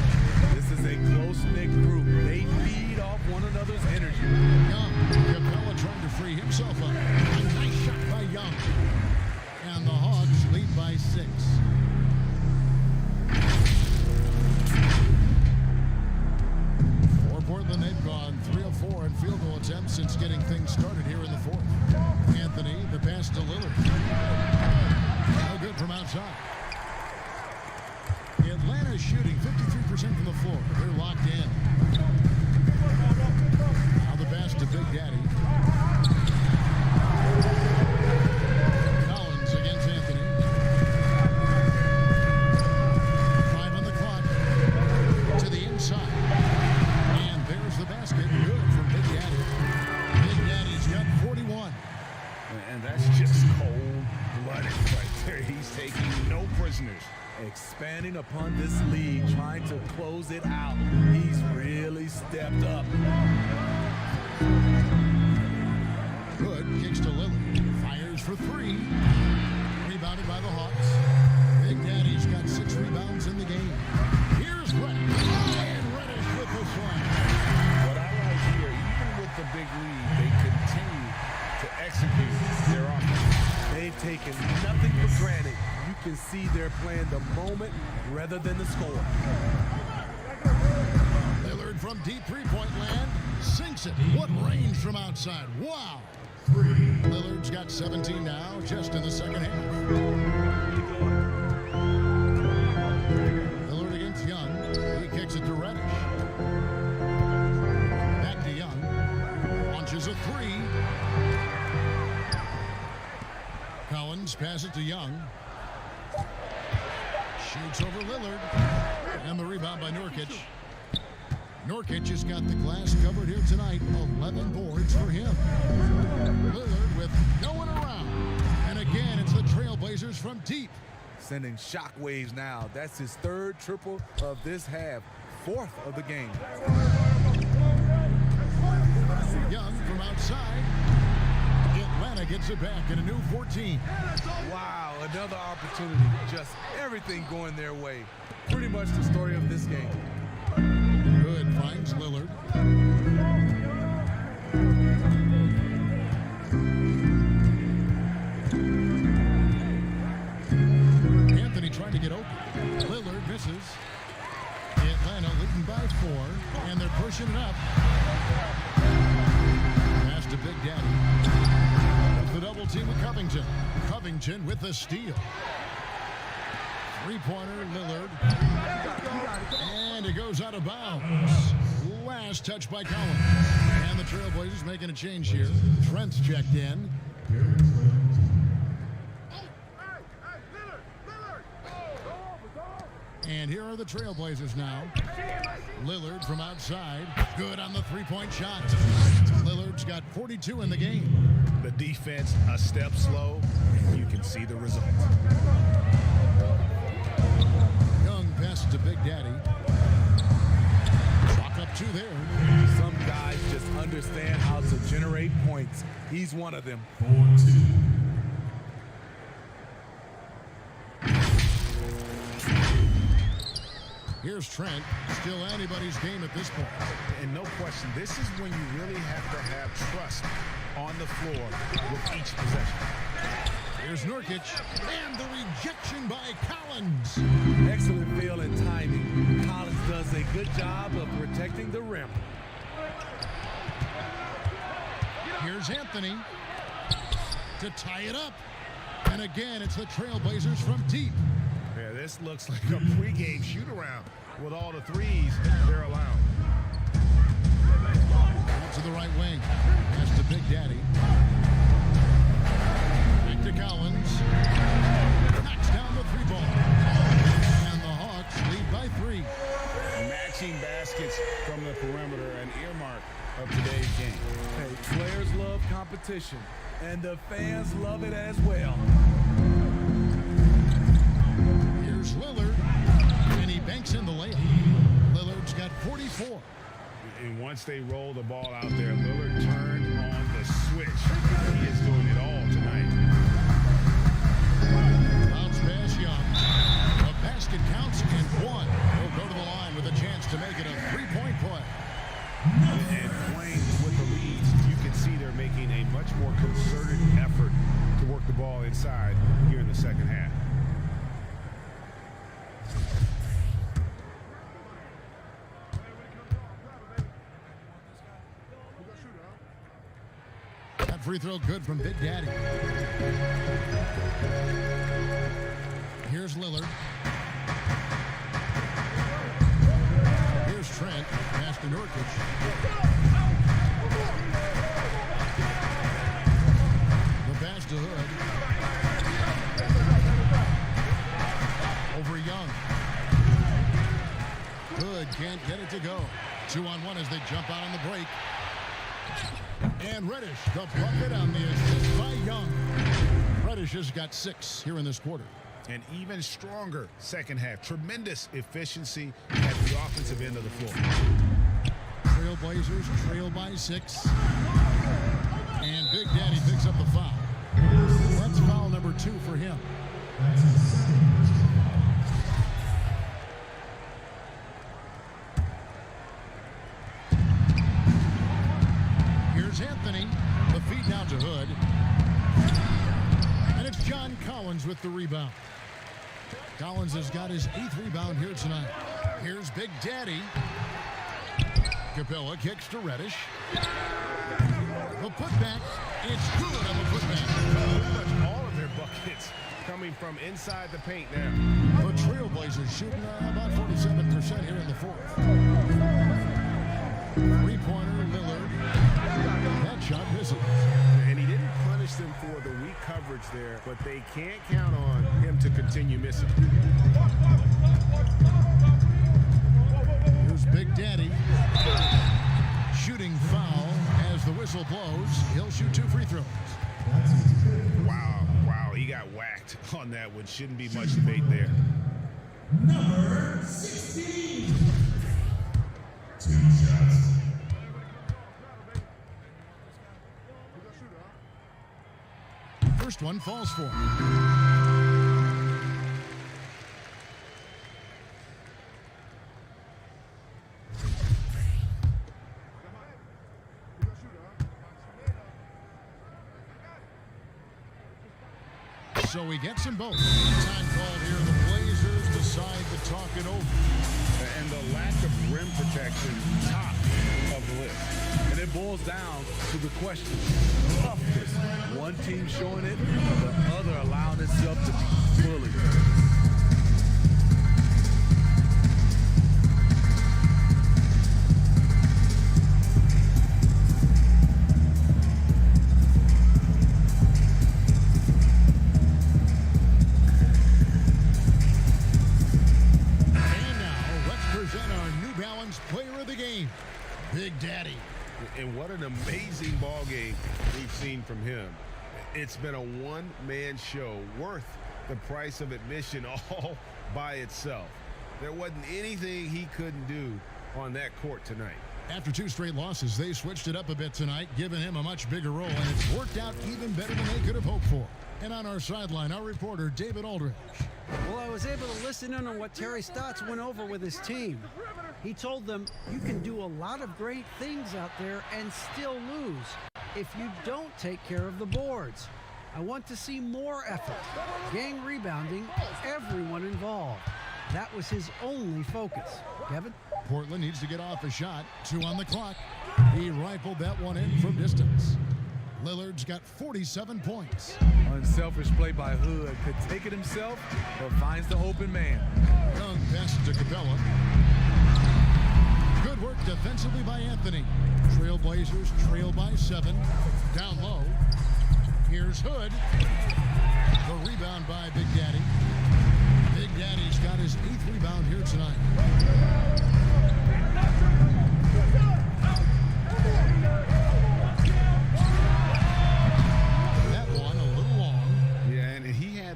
G: This is a close-knit group. They feed off one another's energy.
E: Young, Capella trying to free himself up. A nice shot by Young. And the Hawks lead by 6. For Portland, they've gone 3 of 4 in field goal attempts since getting things started here in the 4th. Anthony, the pass to Lillard. No good from outside. Atlanta is shooting 53% from the floor. They're locked in. Now the pass to Big Daddy. Collins against Anthony. 5 on the clock. To the inside. And there's the basket. Good from Big Daddy. Big Daddy's got 41.
I: And that's just cold-blooded right there. He's taking no prisoners.
G: Expanding upon this lead, trying to close it out. He's really stepped up.
E: Good. Kicks to Lillard. Fires for 3. Rebound by the Hawks. Big Daddy's got 6 rebounds in the game. Here's Reddish. And Reddish with the slam.
I: What I like here, even with the big lead, they continue to execute their offense.
G: They've taken nothing for granted. You can see they're playing the moment rather than the score.
E: Lillard from deep three-point land sinks it. What range from outside. Wow. Lillard's got 17 now, just in the second half. Lillard against Young. He kicks it to Reddish. Back to Young. Launches a 3. Collins passes it to Young. Shoots over Lillard. And the rebound by NURKIC. NURKIC has got the glass covered here tonight. 11 boards for him. Lillard with going around. And again, it's the Trailblazers from deep.
G: Sending shockwaves now. That's his 3rd triple of this half. 4th of the game.
E: Young from outside. Atlanta gets it back in a new 14.
G: Wow, another opportunity. Just everything going their way. Pretty much the story of this game.
E: Good finds Lillard. Anthony trying to get open. Lillard misses. Atlanta leading by 4, and they're pushing it up. Pass to Big Daddy. That's the double team with Covington. Covington with the steal. Three-pointer, Lillard. And it goes out of bounds. Last touch by Collins. And the Trailblazers making a change here. Trent's checked in. And here are the Trailblazers now. Lillard from outside. Good on the three-point shot. Lillard's got 42 in the game.
I: The defense a step slow, and you can see the result.
E: Young passes to Big Daddy. Clock up 2 there.
G: Some guys just understand how to generate points. He's one of them.
D: 4-2.
E: Here's Trent. Still anybody's game at this point.
I: And no question, this is when you really have to have trust on the floor with each possession.
E: Here's NURKIC. And the rejection by Collins.
G: Excellent feel and timing. Collins does a good job of protecting the rim.
E: Here's Anthony to tie it up. And again, it's the Trailblazers from deep.
I: Yeah, this looks like a pregame shoot-around with all the threes they're allowing.
E: Out to the right wing. Pass to Big Daddy. Back to Collins. Knocks down the 3-ball. And the Hawks lead by 3.
I: Matching baskets from the perimeter, an earmark of today's game.
G: Hey, players love competition, and the fans love it as well.
E: Here's Lillard, and he banks in the layup. Lillard's got 44.
I: And once they roll the ball out there, Lillard turned on the switch. He is doing it all tonight.
E: Bounce pass Young. The basket counts and 1. He'll go to the line with a chance to make it a 3-point play.
I: And playing with the leads, you can see they're making a much more concerted effort to work the ball inside here in the second half.
E: That free throw good from Big Daddy. Here's Lillard. Here's Trent. Pass to NURKIC. The pass to Hood. Over Young. Hood can't get it to go. 2-on-1 as they jump out on the break. And Reddish, the bucket on the assist by Young. Reddish has got 6 here in this quarter.
I: An even stronger second half. Tremendous efficiency at the offensive end of the floor.
E: Trailblazers trail by 6. And Big Daddy picks up the foul. That's foul number 2 for him. Here's Anthony. The feed now to Hood. And it's John Collins with the rebound. Collins has got his 8th rebound here tonight. Here's Big Daddy. Capella kicks to Reddish. The putback. It's good on the putback.
I: Pretty much all of their buckets coming from inside the paint now.
E: The Trailblazers shooting about 47% here in the 4th. Three-pointer, Lillard. That shot misses.
I: And he didn't punish them for the weak coverage there, but they can't count on him to continue missing.
E: Here's Big Daddy. Shooting foul as the whistle blows. He'll shoot 2 free throws.
I: Wow, he got whacked on that one. Shouldn't be much debate there.
H: Number 16. 2 shots.
E: First one falls for him. So he gets them both. Time called here. The Blazers decide to talk it over.
I: And the lack of rim protection, top of the list.
G: And it boils down to the question, toughness. One team showing it, the other allowing itself to be bullied.
E: Player of the game, Big Daddy.
I: And what an amazing ball game we've seen from him. It's been a one-man show worth the price of admission all by itself. There wasn't anything he couldn't do on that court tonight.
E: After 2 straight losses, they switched it up a bit tonight, giving him a much bigger role, and it's worked out even better than they could have hoped for. And on our sideline, our reporter, David Aldridge.
F: Well, I was able to listen in on what Terry Stotts went over with his team. He told them, you can do a lot of great things out there and still lose if you don't take care of the boards. I want to see more effort, gang rebounding, everyone involved. That was his only focus. Kevin?
E: Portland needs to get off a shot. 2 on the clock. He rifled that one in from distance. Lillard's got 47 points.
G: Unselfish play by Hood. Could take it himself, but finds the open man.
E: Young pass to Capella. Good work defensively by Anthony. Trailblazers trail by 7. Down low. Here's Hood. The rebound by Big Daddy. Big Daddy's got his 8th rebound here tonight.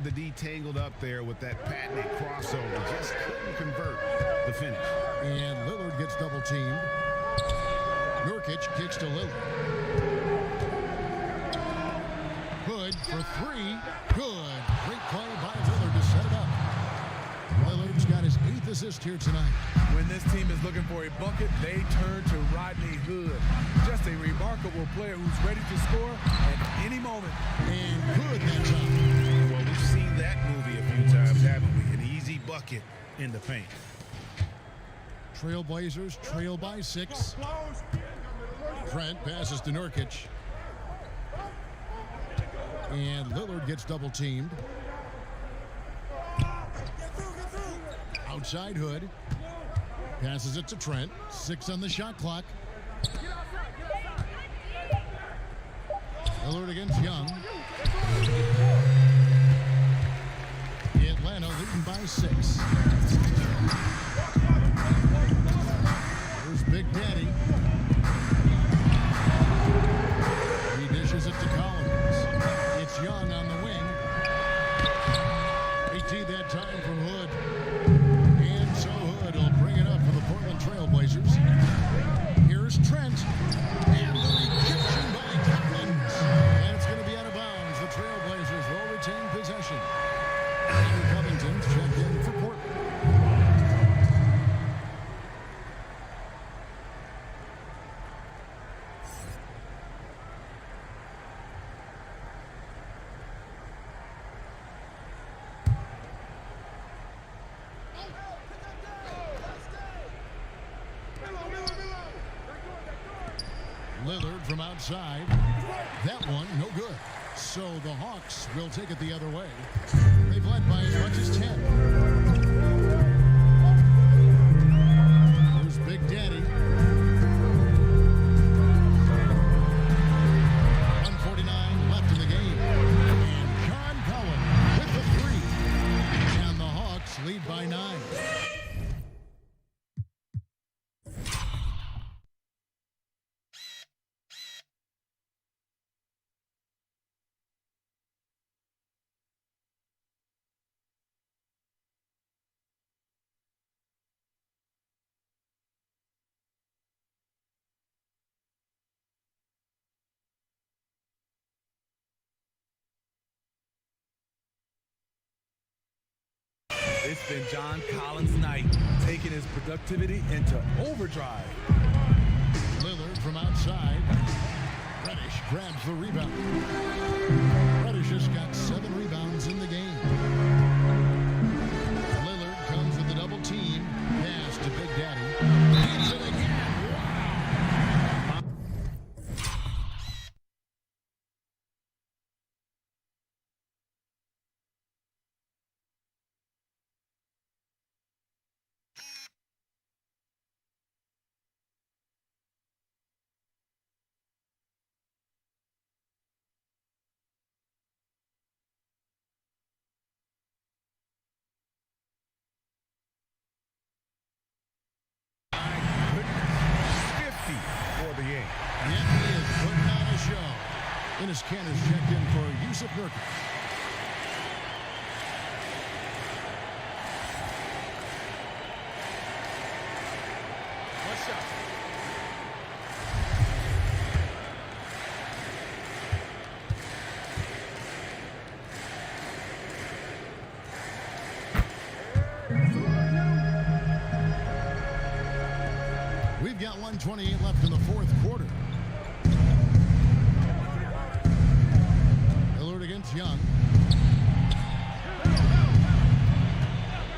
I: The D tangled up there with that patented crossover. Just couldn't convert the finish.
E: And Lillard gets double teamed. Nurkic kicks to Lillard. Hood for 3. Good. Great play by Lillard to set it up. Lillard's got his 8th assist here tonight.
G: When this team is looking for a bucket, they turn to Rodney Hood. Just a remarkable player who's ready to score at any moment.
E: And Hood that time.
B: Well, we've seen that movie a few times, haven't we? An easy bucket in the paint.
E: Trailblazers trail by 6. Trent passes to Nurkic. And Lillard gets double teamed. Outside Hood. Passes it to Trent. 6 on the shot clock. Lillard against Young. Atlanta leading by 6. Here's Big Daddy. He dishes it to Collins. It's Young on the wing. 18 that time from Hood. And so Hood will bring it up for the Portland Trailblazers. Here's Trent. And the rejection by Collins. And it's going to be out of bounds. The Trailblazers will retain possession. Lillard from outside. That one, no good. So the Hawks will take it the other way. They've led by as much as 10. Here's Big Daddy. 1:49 left in the game. And John Collins with the three. And the Hawks lead by 9.
G: It's been John Collins' night, taking his productivity into overdrive.
E: Lillard from outside. Reddish grabs the rebound. Reddish has got 7 rebounds in the game. Lillard comes with the double team. Pass to Big Daddy. Hits it again. Wow. Enes Kanter's checked in for NURKIC.
G: What's up?
E: We've got 1:28 left in the fourth quarter. Against Young.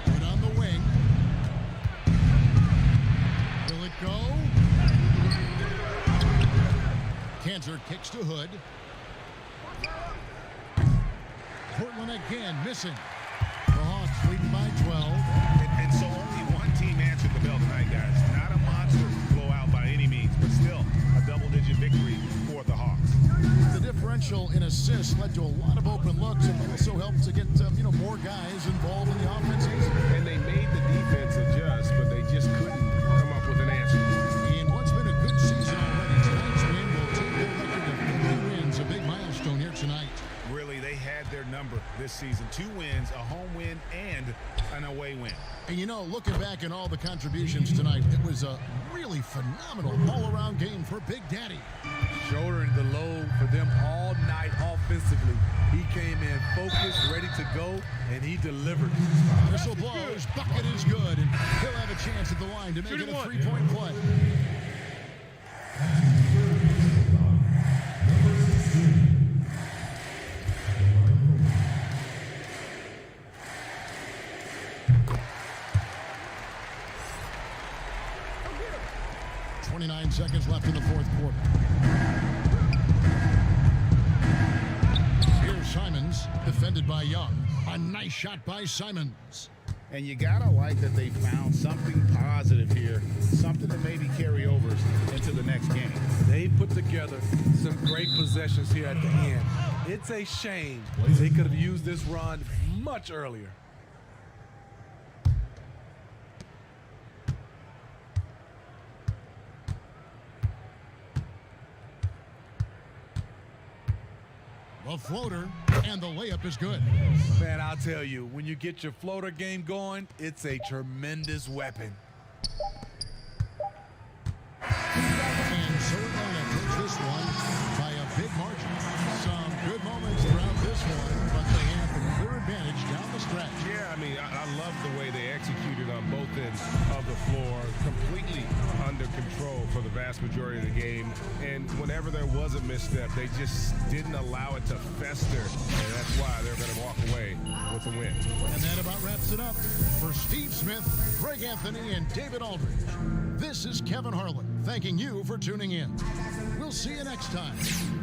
E: Put on the wing. Will it go? Kanter kicks to Hood. Portland again missing. The Hawks leading by 12.
B: And so only one team answered the bell tonight, guys. Not a monster blowout by any means, but still a double-digit victory for the Hawks.
E: The differential in assists led to a lot of open looks and also helped to get more guys involved in the offenses.
I: And they made the defense adjust, but they just couldn't come up with an answer.
E: In what's been a good season already, tonight's win will take their record of 50 wins, a big milestone here tonight.
B: Really, they had their number this season. 2 wins, a home win, and an away win.
E: And looking back at all the contributions tonight, it was a really phenomenal all-around game for Big Daddy.
G: Shouldering the load for them all night offensively. He came in focused, ready to go, and he delivered.
E: Whistle blows, bucket is good, and he'll have a chance at the line to make it a 3-point play. Seconds left in the fourth quarter. Here's Simons, defended by Young. A nice shot by Simons.
I: And you gotta like that they found something positive here, something to maybe carry overs into the next game.
G: They put together some great possessions here at the end. It's a shame they could have used this run much earlier.
E: The floater, and the layup is good.
G: Man, I'll tell you, when you get your floater game going, it's a tremendous weapon.
E: And so Atlanta takes this one by a big margin. Some good moments throughout this one, but they have the clear advantage down the stretch.
I: Yeah, I mean, I love the way they executed on both ends of the floor, completely under control for the vast majority of the game. And whenever there was a misstep, they just didn't allow it to fester. And that's why they're going to walk away with the win.
E: And that about wraps it up. For Steve Smith, Greg Anthony, and David Aldridge, this is Kevin Harlan thanking you for tuning in. We'll see you next time.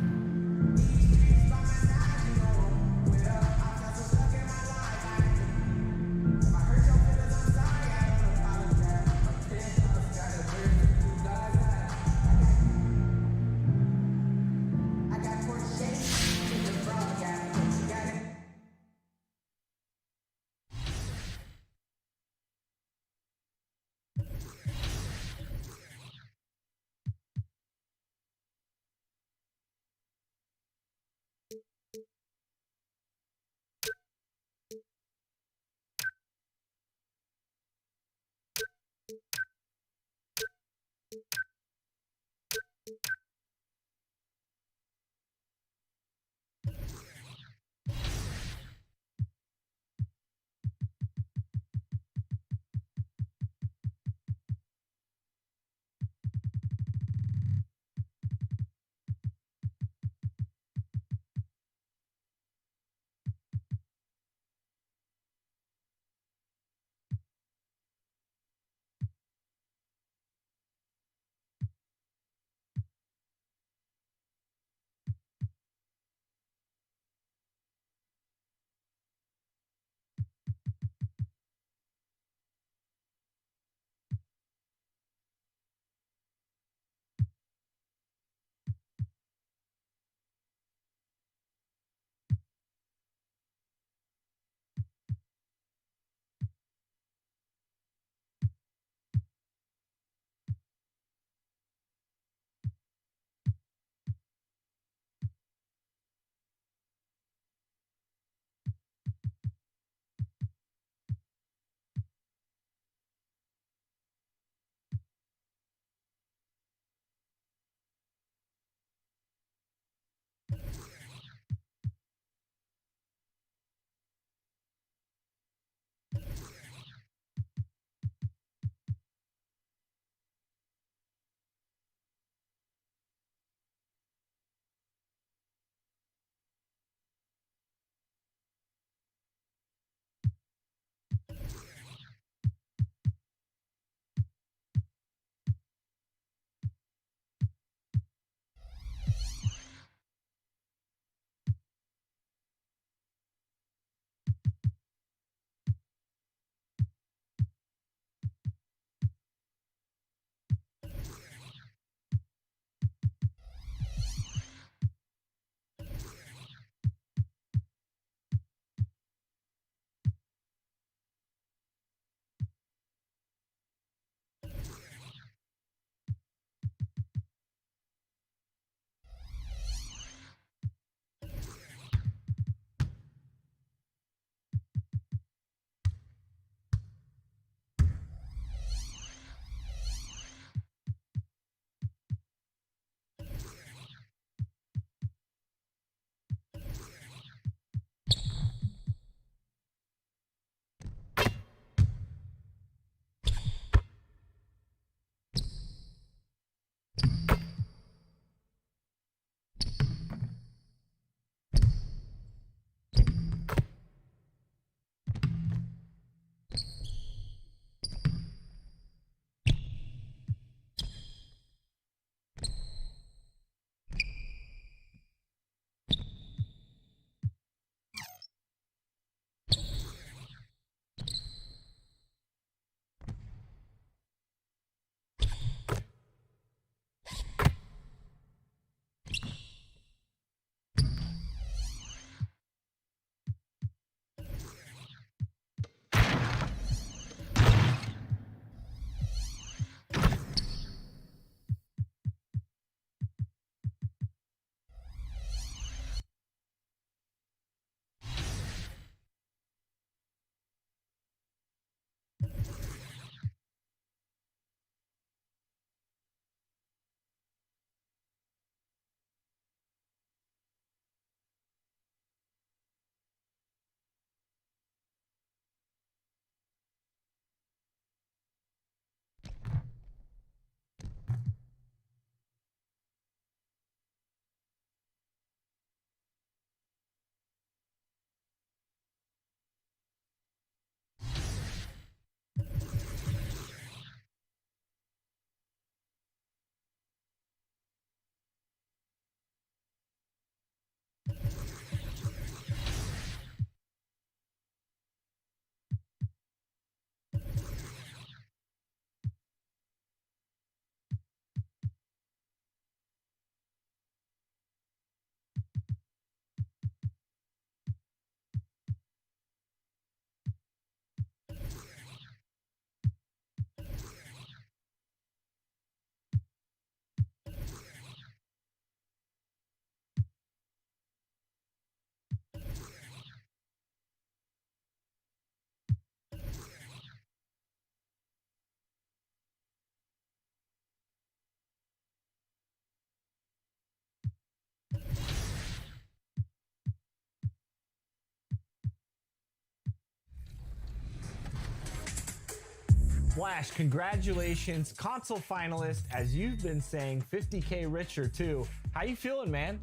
C: Flash, congratulations, console finalist. As you've been saying, 50K richer too. How you feeling, man?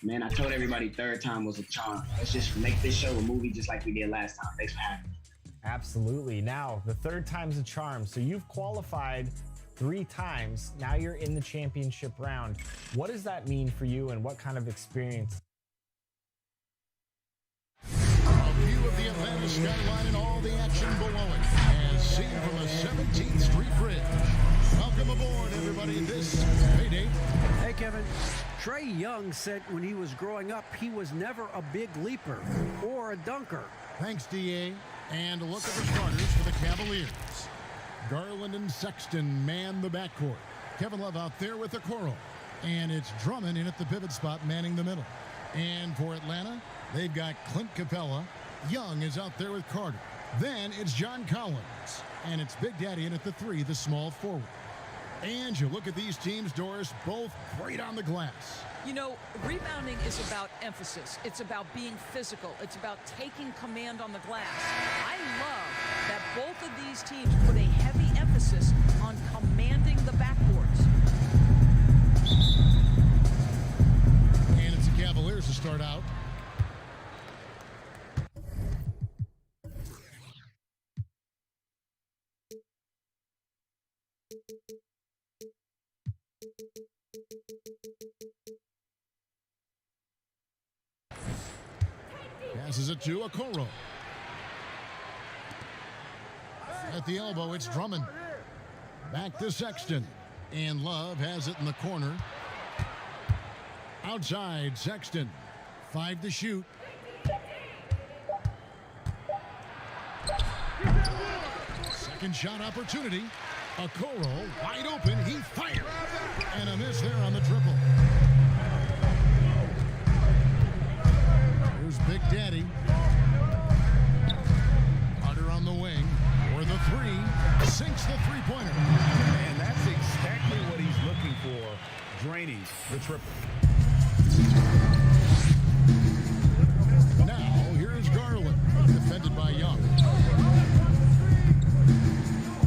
K: Man, I told everybody third time was a charm. Let's just make this show a movie just like we did last time. Thanks for having me.
C: Absolutely. Now, the third time's a charm. So you've qualified 3 times. Now you're in the championship round. What does that mean for you and what kind of experience?
E: A view of the Atlanta skyline and all the action below it, as seen from the 17th Street Bridge. Welcome aboard, everybody. This is Payday.
F: Hey, Kevin. Trae Young said when he was growing up, he was never a big leaper or a dunker.
E: Thanks, DA. And a look at the starters for the Cavaliers. Garland and Sexton man the backcourt. Kevin Love out there with the Okoro. And it's Drummond in at the pivot spot manning the middle. And for Atlanta, they've got Clint Capella. Young is out there with Carter. Then it's John Collins. And it's Big Daddy in at the 3, the small forward. And you look at these teams, Doris, both great on the glass.
L: You know, rebounding is about emphasis. It's about being physical. It's about taking command on the glass. I love that both of these teams put a heavy emphasis on commanding the backboards.
E: And it's the Cavaliers to start out. Passes it to Okoro. At the elbow, it's Drummond. Back to Sexton. And Love has it in the corner. Outside, Sexton. 5 to shoot. Second shot opportunity. Okoro wide open. He fires. And a miss there on the triple. Here's Big Daddy. Carter on the wing. For the 3. Sinks the three-pointer.
I: And that's exactly what he's looking for. Draining the triple.
E: Now, here's Garland. Defended by Young.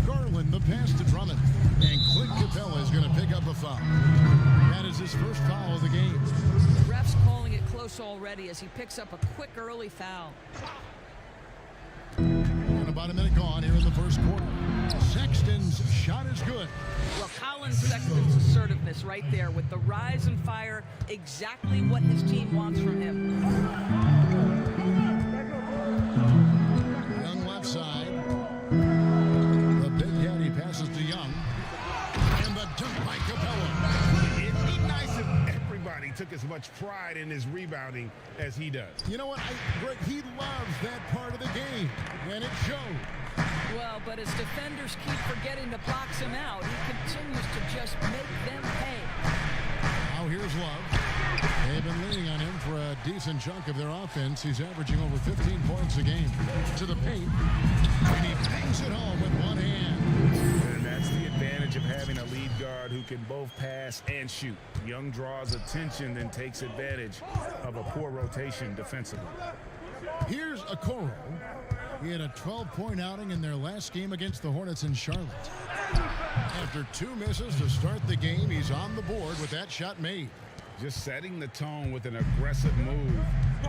E: Garland, the pass to Drummond. And Clint Capella is going to pick up a foul. That is his first foul of the game.
L: The ref's calling it close already as he picks up a quick early foul.
E: And about a minute gone here in the first quarter. Sexton's shot is good.
L: Well, Colin Sexton's assertiveness right there with the rise and fire, exactly what his team wants from him.
E: Young left side. The Big Daddy passes to Young. And the dunk by Capella.
I: It'd be nice if everybody took as much pride in his rebounding as he does.
E: You know what, Greg, he loves that part of the game, and it showed.
L: Well, but as defenders keep forgetting to box him out, he continues to just make them pay.
E: Now here's Love. They've been leaning on him for a decent chunk of their offense. He's averaging over 15 points a game. To the paint, and he bangs it home with one hand.
I: And that's the advantage of having a lead guard who can both pass and shoot. Young draws attention, then takes advantage of a poor rotation defensively.
E: Here's Okoro. He had a 12-point outing in their last game against the Hornets in Charlotte. After 2 misses to start the game, he's on the board with that shot made.
I: Just setting the tone with an aggressive move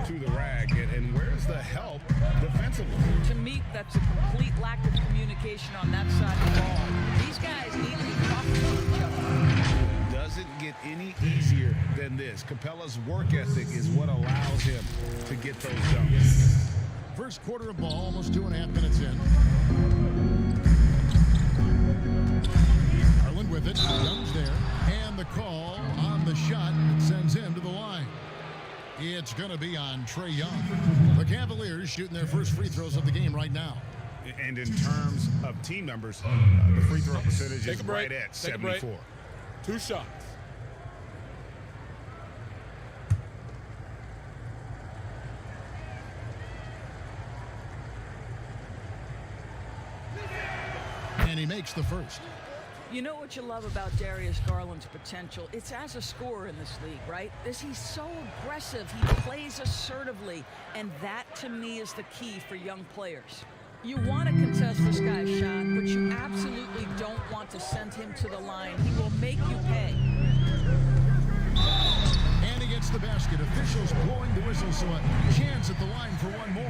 I: to the rack. And where's the help defensively?
L: To me, that's a complete lack of communication on that side of the ball. These guys need to be talking to each other.
I: Doesn't get any easier than this. Capella's work ethic is what allows him to get those dunks.
E: First quarter of ball, almost 2.5 minutes in. Garland with it. Young's there. And the call on the shot that sends him to the line. It's going to be on Trae Young. The Cavaliers shooting their first free throws of the game right now.
I: And in terms of team numbers, the free throw percentage is right at 74.
G: 2 shots.
E: And he makes the first.
L: You know what you love about Darius Garland's potential? It's as a scorer in this league, right? He's so aggressive. He plays assertively. And that, to me, is the key for young players. You want to contest this guy's shot, but you absolutely don't want to send him to the line. He will make you pay.
E: And he gets the basket. Officials blowing the whistle, so a chance at the line for one more.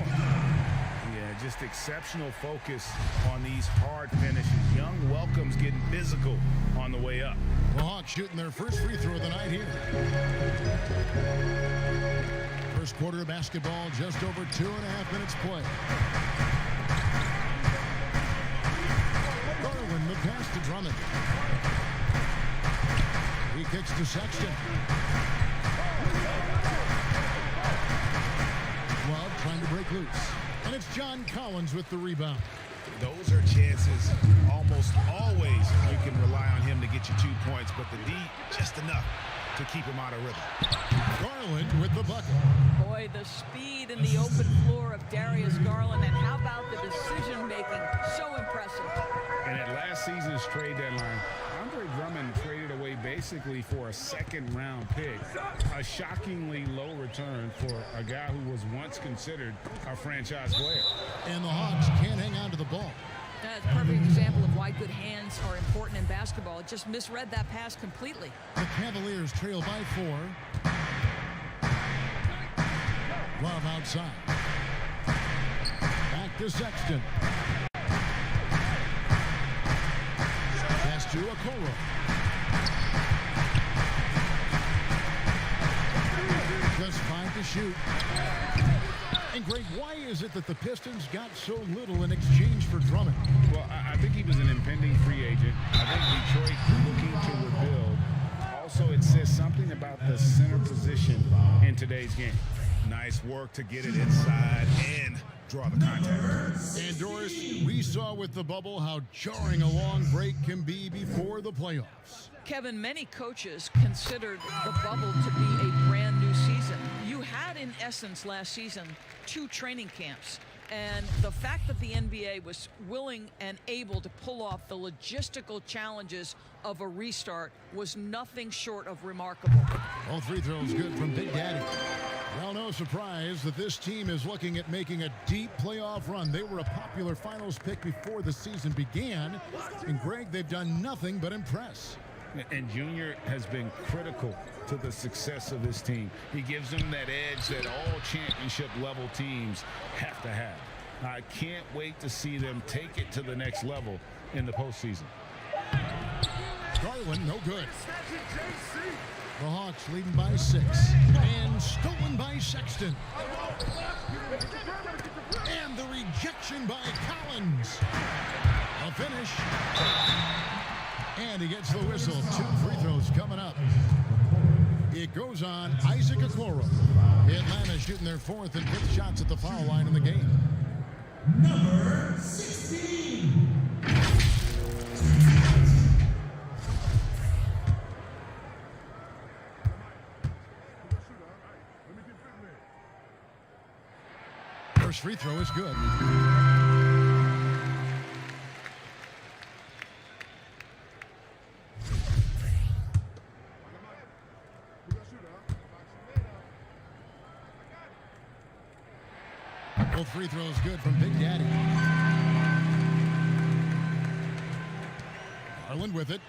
B: Yeah, just exceptional focus on these hard finishes. Young Welcome's getting physical on the way up.
E: The Hawks shooting their first free throw of the night here. First quarter of basketball, just over 2.5 minutes play. Garland, the pass to Drummond. He kicks to Sexton. Love trying to break loose. And it's John Collins with the rebound.
B: Those are chances almost always you can rely on him to get you 2 points, but the D, just enough to keep him out of rhythm.
E: Garland with the bucket.
L: Boy, the speed and the open floor of Darius Garland, and how about the decision-making? So impressive.
I: And at last season's trade deadline, Andre Drummond traded away basically for a second-round pick. A shockingly low return for a guy who was once considered a franchise player.
E: And the Hawks can't hang on to the ball.
L: That's a perfect example of why good hands are important in basketball. It just misread that pass completely.
E: The Cavaliers trail by 4. Love outside. Back to Sexton. Pass to Okoro. Just 5 to shoot. And Greg, why is it that the Pistons got so little in exchange for Drummond?
I: Well, I think he was an impending free agent. I think Detroit looking to rebuild. Also, it says something about the center position in today's game.
B: Nice work to get it inside and draw the contact.
E: And Doris, we saw with the bubble how jarring a long break can be before the playoffs.
L: Kevin, many coaches considered the bubble to be a brand new season. You had, in essence, last season, 2 training camps. And the fact that the NBA was willing and able to pull off the logistical challenges of a restart was nothing short of remarkable.
E: All free throws good from Big Daddy. Well, no surprise that this team is looking at making a deep playoff run. They were a popular finals pick before the season began. And Greg, they've done nothing but impress.
I: And Junior has been critical to the success of this team. He gives them that edge that all championship level teams have to have. I can't wait to see them take it to the next level in the postseason.
E: Garland, no good. The Hawks leading by 6. And stolen by Sexton. And the rejection by Collins. A finish. And he gets the whistle. 2 free throws coming up. It goes on Isaac Okoro. Atlanta shooting their 4th and 5th shots at the foul line in the game.
H: Number 16.
E: First free throw is good. Both free throws good from Big Daddy. Garland with it.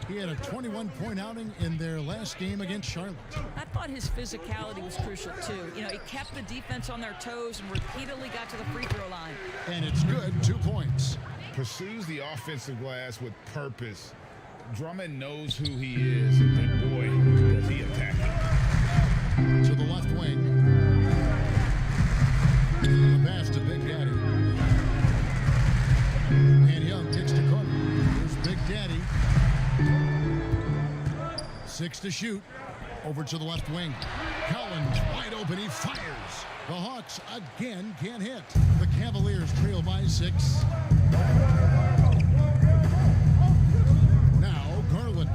E: He had a 21-point outing in their last game against Charlotte.
L: I thought his physicality was crucial, too. You know, he kept the defense on their toes and repeatedly got to the free throw line.
E: And it's good, 2 points.
I: Pursues the offensive glass with purpose. Drummond knows who he is, and boy, does he attack it.
E: To the left wing. The pass to Big Daddy. And Young kicks to Cook. Here's Big Daddy. 6 to shoot. Over to the left wing. Collins wide open. He fires. The Hawks again can't hit. The Cavaliers trail by 6. Now Garland.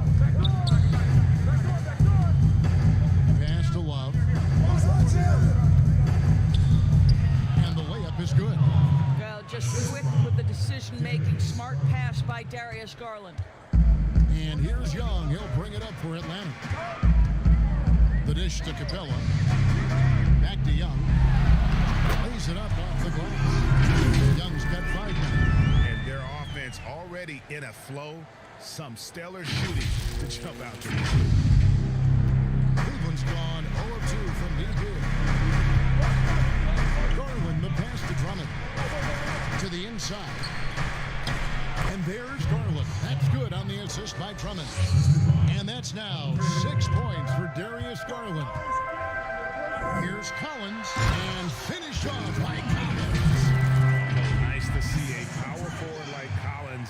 E: Pass to Love. And the layup is good.
L: Well, just quick with the decision-making. Smart pass by Darius Garland.
E: And here's Young. He'll bring it up for Atlanta. The dish to Capella. Back to Young. Lays it up off the glass. Young's got
B: in a flow, some stellar shooting to jump out to this.
E: Cleveland's gone 0 of 2 from being good. Garland, the pass to Drummond. To the inside. And there's Garland. That's good on the assist by Drummond. And that's now 6 points for Darius Garland. Here's Collins, and finished off by Collins.
B: Nice to see a power forward like Collins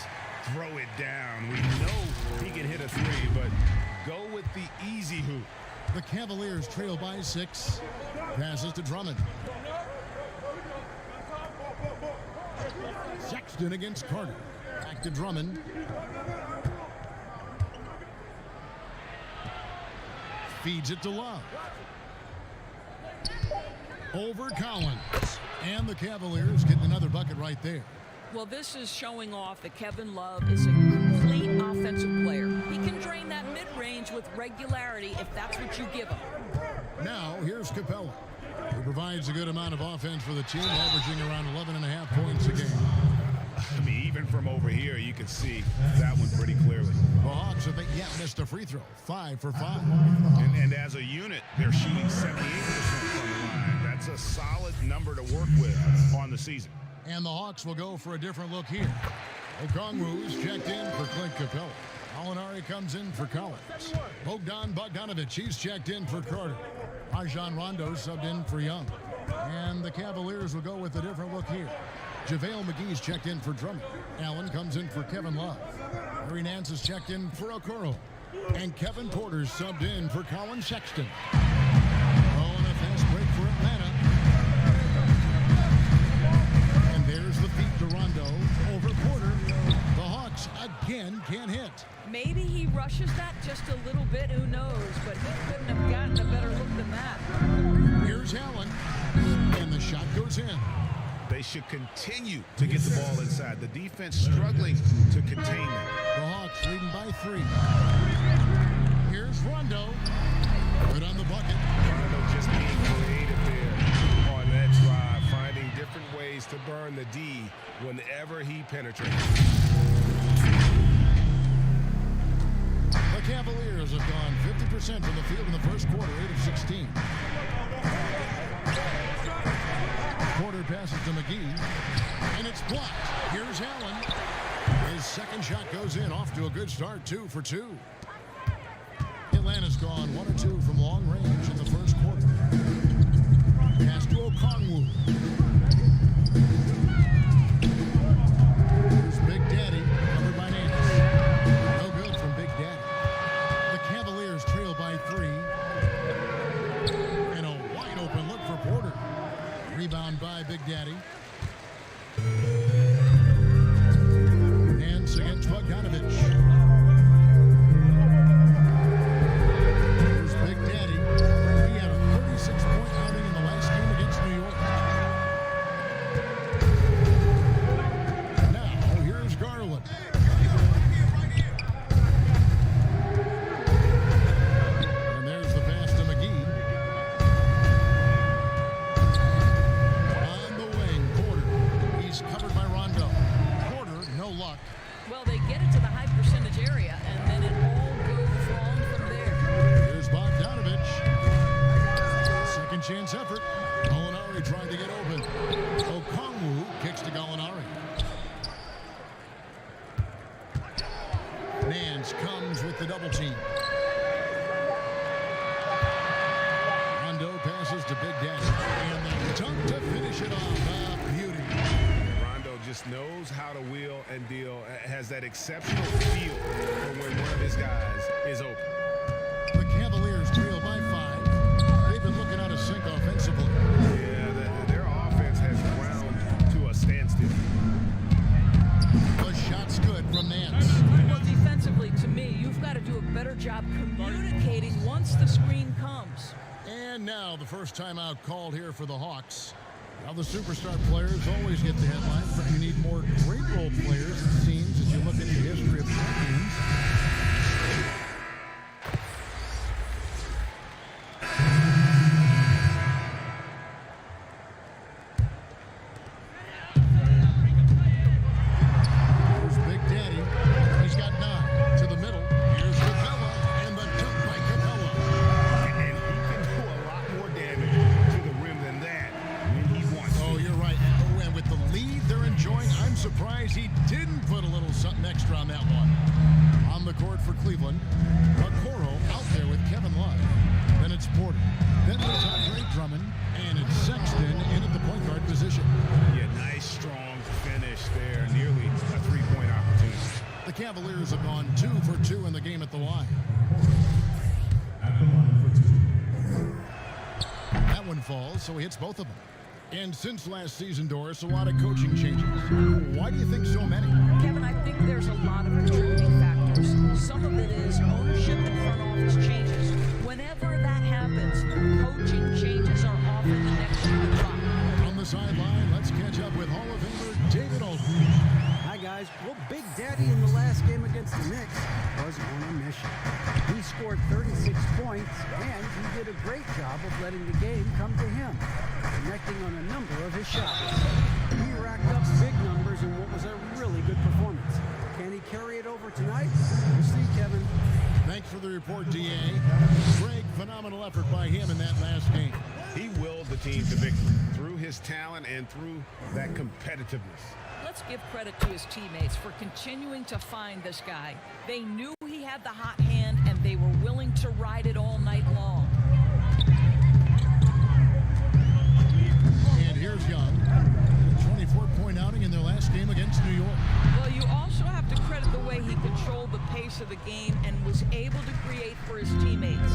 B: throw it down. We know he can hit a three, but go with the easy hoop.
E: The Cavaliers trail by 6. Passes to Drummond. Sexton against Carter. Back to Drummond. Feeds it to Love. Over Collins. And the Cavaliers get another bucket right there.
L: Well, this is showing off that Kevin Love is a complete offensive player. He can drain that mid-range with regularity if that's what you give him.
E: Now, here's Capella. He provides a good amount of offense for the team, averaging around 11.5 points a game.
B: I mean, even from over here, you can see that one pretty clearly.
E: The Hawks have yet missed a free throw. 5 for 5.
B: And as a unit, they're shooting 78% from the line. That's a solid number to work with on the season.
E: And the Hawks will go for a different look here. Okongwu is checked in for Clint Capella. Alinari comes in for Collins. Bogdan Bogdanovic, he's checked in for Carter. Rajon Rondo subbed in for Young. And the Cavaliers will go with a different look here. JaVale McGee's checked in for Drummond. Allen comes in for Kevin Love. Larry Nance is checked in for Okoro. And Kevin Porter's subbed in for Colin Sexton. Oh, and a fast break for Atlanta. And there's the feed to Rondo over Porter. The Hawks again can't hit.
L: Maybe he rushes that just a little bit, who knows, but he couldn't have gotten a better look than that.
E: Here's Allen, and the shot goes in.
B: They should continue to get the ball inside. The defense struggling to contain them.
E: The Hawks leading by 3. Here's Rondo. Good on the bucket.
B: Rondo just being creative there on that drive, finding different ways to burn the D whenever he penetrates.
E: The Cavaliers have gone 50% from the field in the first quarter, 8 of 16. Porter passes to McGee, and it's blocked. Here's Allen. His second shot goes in, off to a good start, 2 for 2. Atlanta's gone 1 or 2 from long range in the first quarter. Pass to Okongwu. Here's Big Daddy, covered by Nance. No good from Big Daddy. The Cavaliers trail by 3. And a wide open look for Porter. Rebound by Big Daddy. Nance against Bogdanovic. Here's Big Daddy. He had a 36-point outing in the last game against New York. Now, here's Garland. And there's the pass to McGee. Covered by Rondo. Porter, no luck.
L: Well, they get it to the high percentage area, and then it all goes wrong from there.
E: Here's Bogdanovic. Second chance effort. Gallinari trying to get open. Okongwu kicks to Gallinari. Nance comes with the double team. Rondo passes to Big Daddy. And the dunk to finish it off. Beauty.
B: Just knows how to wheel and deal, has that exceptional feel for when one of his guys is open.
E: The Cavaliers trail by 5. They've been looking out of sync offensively.
B: Yeah, their offense has ground to a standstill.
E: The shot's good from Nance.
L: Well, defensively, to me, you've got to do a better job communicating once the screen comes.
E: And now the first timeout called here for the Hawks. Now the superstar players always get the headlines, but you need more great role players, it seems, as you look into the history of champions. Here's Big Daddy. guys, he didn't put a little something extra on that one. On the court for Cleveland, Okoro out there with Kevin Love. Then it's Porter. Then there's Andre Drummond. And it's Sexton in at the point guard position.
B: Yeah, nice, strong finish there. Nearly a three-point opportunity.
E: The Cavaliers have gone 2 for 2 in the game at the line.
H: At the line for 2.
E: That one falls, so he hits both of them. And since last season, Doris, a lot of coaching changes. Why do you think so many?
L: Kevin, I think there's a lot of contributing factors. Some of it is ownership and front office changes. Whenever that happens, coaching changes are often the next shoe to drop.
E: On the sideline, let's catch up with Hall of Famer David Aldridge.
F: Hi, guys. Well, Big Daddy in the last game against the Knicks was on a mission. He scored 36 points, and he did a great job of letting the game come to him, connecting on a number of his shots. He racked up big numbers in what was a really good performance. Can he carry it over tonight? We'll see, Kevin.
E: Thanks for the report, D.A. Greg, phenomenal effort by him in that last game.
B: He willed the team to victory through his talent and through that competitiveness.
L: Let's give credit to his teammates for continuing to find this guy. They knew he had the hot hand, and they were willing to ride it all night long.
E: And here's Young. A 24-point outing in their last game against New York.
L: Well, you also have to credit the way he controlled the pace of the game and was able to create for his teammates.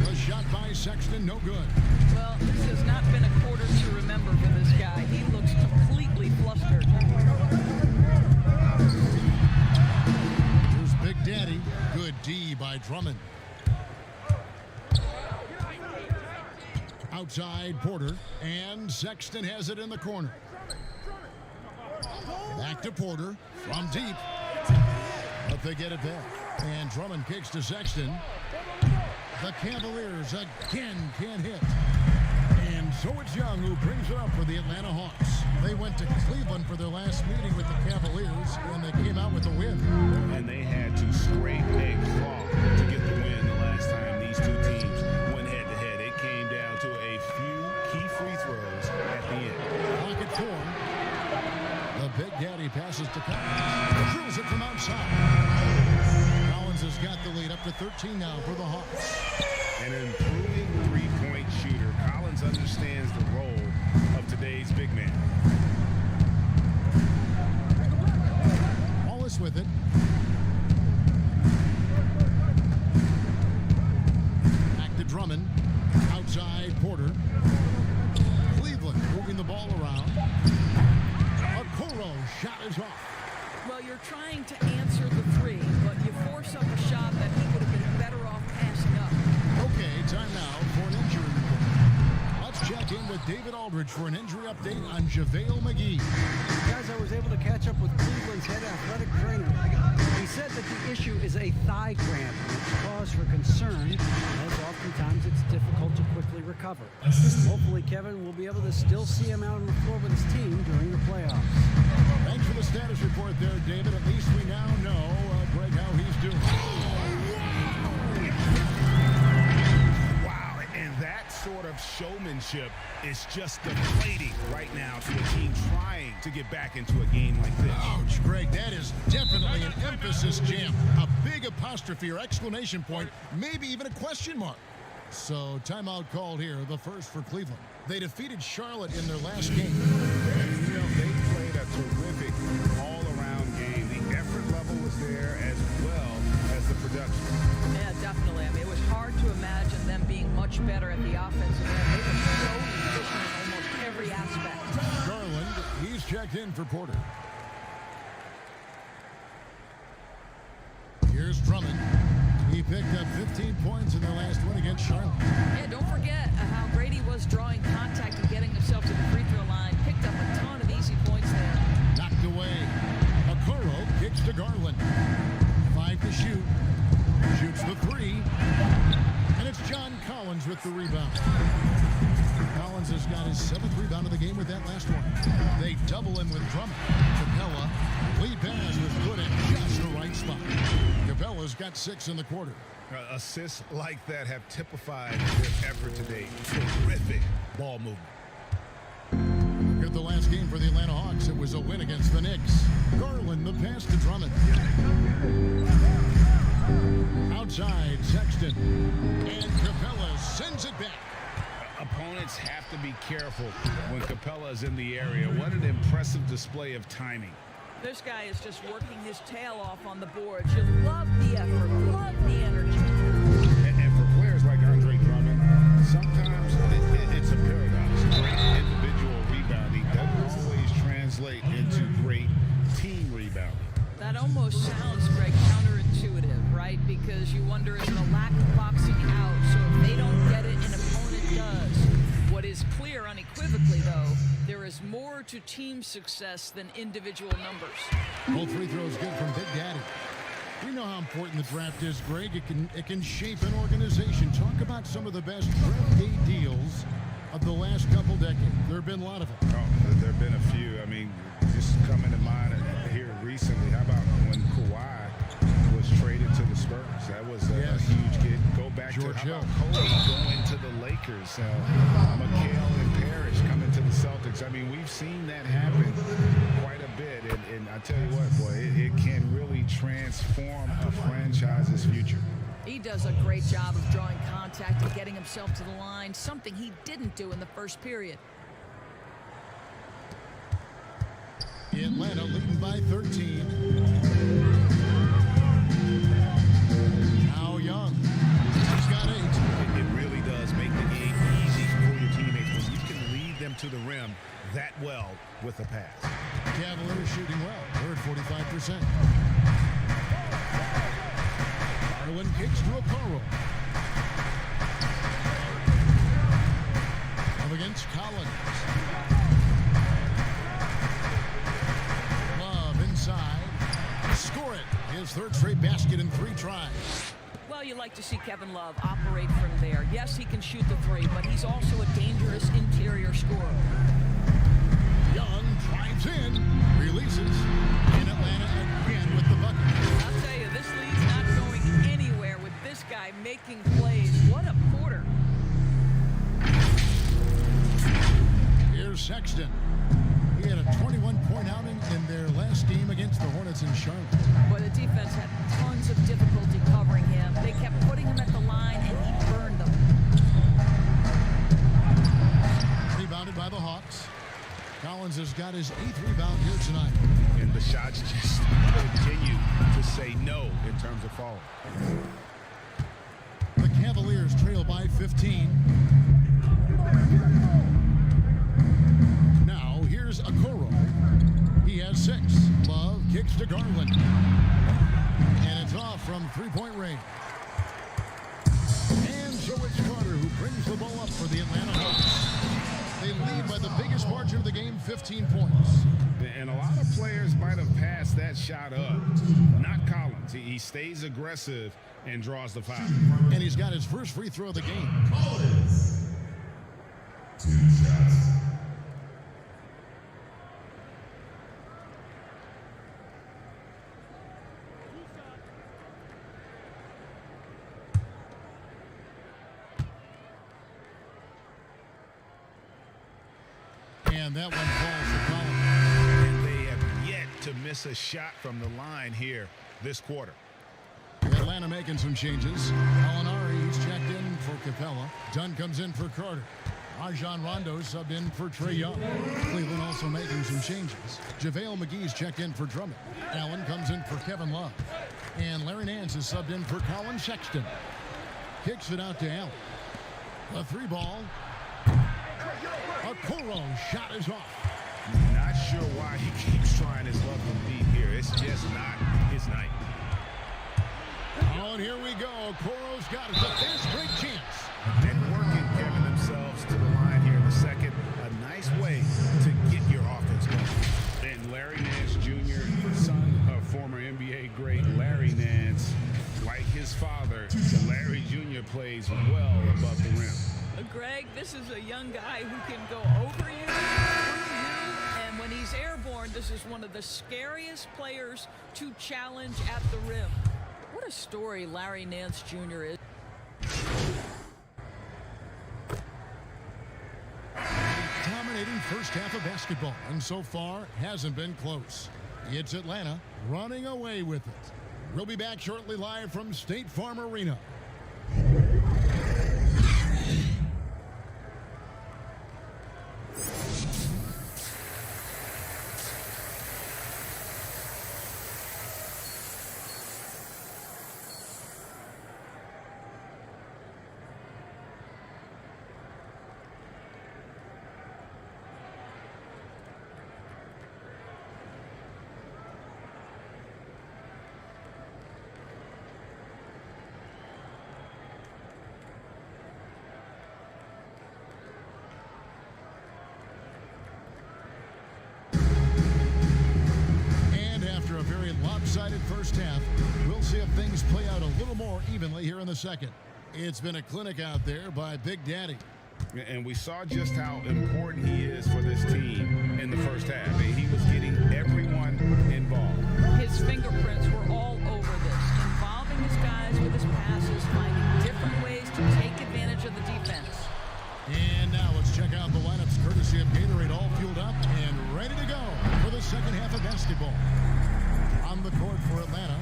E: The shot by Sexton, no good.
L: Well, this has not been a quarter to remember for this guy. He looks completely flustered.
E: Here's Big Daddy. Good D by Drummond. Outside Porter, and Sexton has it in the corner. Back to Porter from deep, but they get it back. And Drummond kicks to Sexton. The Cavaliers again can't hit. And so it's Young who brings it up for the Atlanta Hawks. They went to Cleveland for their last meeting with the Cavaliers, and they came out with a win.
B: And they had to scrape a claw to get the win the last time these two teams went head-to-head. It came down to a few key free throws at the end.
E: Pocket form. The Big Daddy passes to Collins. Drills it from outside. Collins has got the lead up to 13 now for the Hawks.
B: An improving three-point shooter. Collins understands the role of today's big man.
E: Wallace with it. Back to Drummond. Outside Porter. Cleveland moving the ball around. Okoro shot is off.
L: Well, you're trying to answer the three, but you force up a shot that he would have been better off passing up.
E: Okay, time now for an injury report. Let's check in with David Aldridge for an injury update on JaVale McGee.
F: Guys, I was able to catch up with Cleveland's head athletic trainer. He said that the issue is a thigh cramp, which cause for concern, as oftentimes it's difficult to quickly recover. Hopefully, Kevin will be able to still see him out on the floor with his team during the playoffs.
E: Thanks for the status report there, David. At least we now know, Greg, how he's doing.
B: Wow, and that sort of showmanship is just deflating right now to a team trying to get back into a game like this.
E: Ouch, Greg, that is definitely an emphasis jam. A big apostrophe or exclamation point, maybe even a question mark. So, timeout called here, the first for Cleveland. They defeated Charlotte in their last game.
B: And, you know, they played a terrific all-around game. The effort level was there as well as the production.
L: Yeah, definitely. I mean, it was hard to imagine them being much better at the offensive end. They were so efficient in almost every aspect.
E: Garland, he's checked in for Porter. Here's Drummond. He picked up 15 points in their last win against Charlotte.
L: Yeah, don't forget how great he was drawing contact and getting himself to the free throw line. Picked up a ton of easy points there.
E: Knocked away. Okoro kicks to Garland. 5 to shoot. Shoots the 3. And it's John Collins with the rebound. Collins has got his 7th rebound of the game with that last one. They double him with Drummond. Capella. Lead pass was put in just the right spot. Capella's got 6 in the quarter.
B: Assists like that have typified their effort today. Terrific ball movement.
E: Look at At the last game for the Atlanta Hawks, it was a win against the Knicks. Garland, the pass to Drummond. Outside, Sexton. And Capella sends it back.
B: Opponents have to be careful when Capella is in the area. What an impressive display of timing.
L: This guy is just working his tail off on the boards. You love the effort, love the energy.
B: And for players like Andre Drummond, sometimes it's a paradox. Great individual rebounding doesn't always translate into great team rebounding.
L: That almost sounds, Greg, counterintuitive, right? Because you wonder, is it a lack of boxing out? So if they don't get it, an opponent does. What is clear unequivocally, though, there is more to team success than individual numbers.
E: Both free throws good from Big Daddy. We know how important the draft is, Greg. It can shape an organization. Talk about some of the best draft day deals of the last couple decades. There have been a lot of them.
B: Oh, there have been a few. I mean, just coming to mind here recently. How about when Kawhi was traded to the Spurs? That was a huge get. Go back
E: George
B: to how about Kobe going to the Lakers. McHale and Parrish coming to the Celtics. I mean, we've seen that happen quite a bit. And I tell you what, boy, it can really transform a franchise's future.
L: He does a great job of drawing contact and getting himself to the line, something he didn't do in the first period.
E: Atlanta leading by 13. Now Young. He's got 8.
B: It really does make the game easy for your teammates when you can lead them to the rim that well with a pass.
E: Cavaliers shooting well. They're at 45%. Garland kicks to Okoro. Up against Collins. Love inside. Score it. His third straight basket in 3 tries.
L: Well, you like to see Kevin Love operate from there. Yes, he can shoot the 3, but he's also a dangerous interior scorer.
E: Young drives in, releases. In Atlanta again with the bucket.
L: I'll tell you, this lead's not going anywhere with this guy making plays. What a quarter.
E: Here's Sexton. He had a 21-point outing in their last game against the Hornets in Charlotte.
L: Boy, the defense had tons of difficulty covering him. They kept putting him at the line, and he burned them.
E: Rebounded by the Hawks. Collins has got his 8th rebound here tonight.
B: And the shots just continue to say no in terms of falling.
E: The Cavaliers trail by 15. Now here's Okoro. He has 6. Love kicks to Garland. And it's off from 3-point range. And so it's Carter who brings the ball up for the Atlanta Hawks. They lead by the biggest margin of the game, 15 points.
B: And a lot of players might have passed that shot up. Not Collins. He stays aggressive and draws the foul.
E: And he's got his first free throw of the game.
H: Collins. 2 shots.
E: And that one falls for Collins.
B: And they have yet to miss a shot from the line here this quarter.
E: Atlanta making some changes. Alinari, he's checked in for Capella. Dunn comes in for Carter. Rajon Rondo subbed in for Trae Young. Cleveland also making some changes. JaVale McGee's checked in for Drummond. Allen comes in for Kevin Love. And Larry Nance is subbed in for Colin Sexton. Kicks it out to Allen. A 3 ball. Okoro shot is off.
B: Not sure why he keeps trying his luck from deep here. It's just not his night.
E: Oh, and here we go. Okoro's got it. The fast break chance.
B: And working Kevin themselves to the line here in the second. A nice way to get your offense going. And Larry Nance Jr., son of former NBA great Larry Nance, like his father, Larry Jr. plays well above the rim.
L: Greg, this is a young guy who can go over you, through you, and when he's airborne, this is one of the scariest players to challenge at the rim. What a story Larry Nance Jr. is.
E: Dominating first half of basketball, and so far hasn't been close. It's Atlanta running away with it. We'll be back shortly live from State Farm Arena. Lopsided first half. We'll see if things play out a little more evenly here in the second. It's been a clinic out there by Big Daddy.
B: And we saw just how important he is for this team in the first half. He was getting everyone involved.
L: His fingerprints were all over this, involving his guys with his passes, finding different ways to take advantage of the defense.
E: And now let's check out the lineups courtesy of Gatorade, all fueled up and ready to go for the second half of basketball. On the court for Atlanta,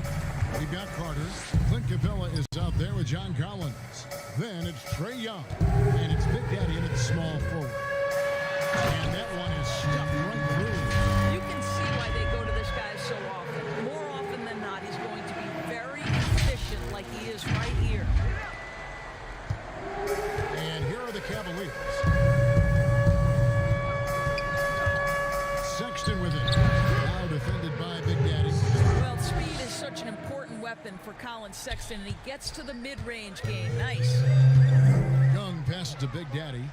E: we've got Carter. Clint Capella is out there with John Collins. Then it's Trey Young, and it's Big Daddy in its small forward. And that one is stuck right through.
L: You can see why they go to this guy so often. More often than not, he's going to be very efficient like he is right here.
E: And here are the Cavaliers. Sexton with it. Now defended by Big Daddy.
L: Well, speed is such an important weapon for Colin Sexton, and he gets to the mid-range game. Nice.
E: Young passes to Big Daddy.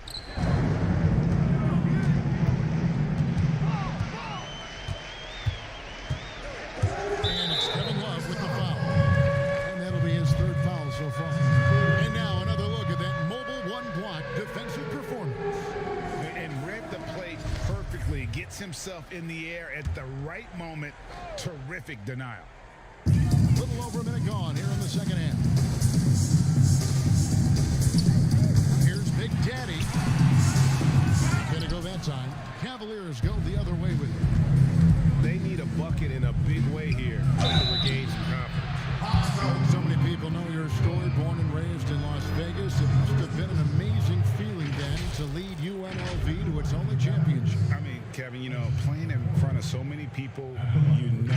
E: And it's Kevin Love with the foul. And that'll be his third foul so far. And now another look at that mobile one-block defensive performance.
B: And read the play perfectly. Gets himself in the air at the right moment. Terrific denial.
E: A little over a minute gone here in the second half. Here's Big Daddy. Gonna go that time. Cavaliers go the other way with it.
I: They need a bucket in a big way here to regain some confidence.
E: So many people know your story, born and raised in Las Vegas. It must have been an amazing feeling then to lead UNLV to its only championship.
B: I mean, Kevin, you know, playing in front of so many people, you know,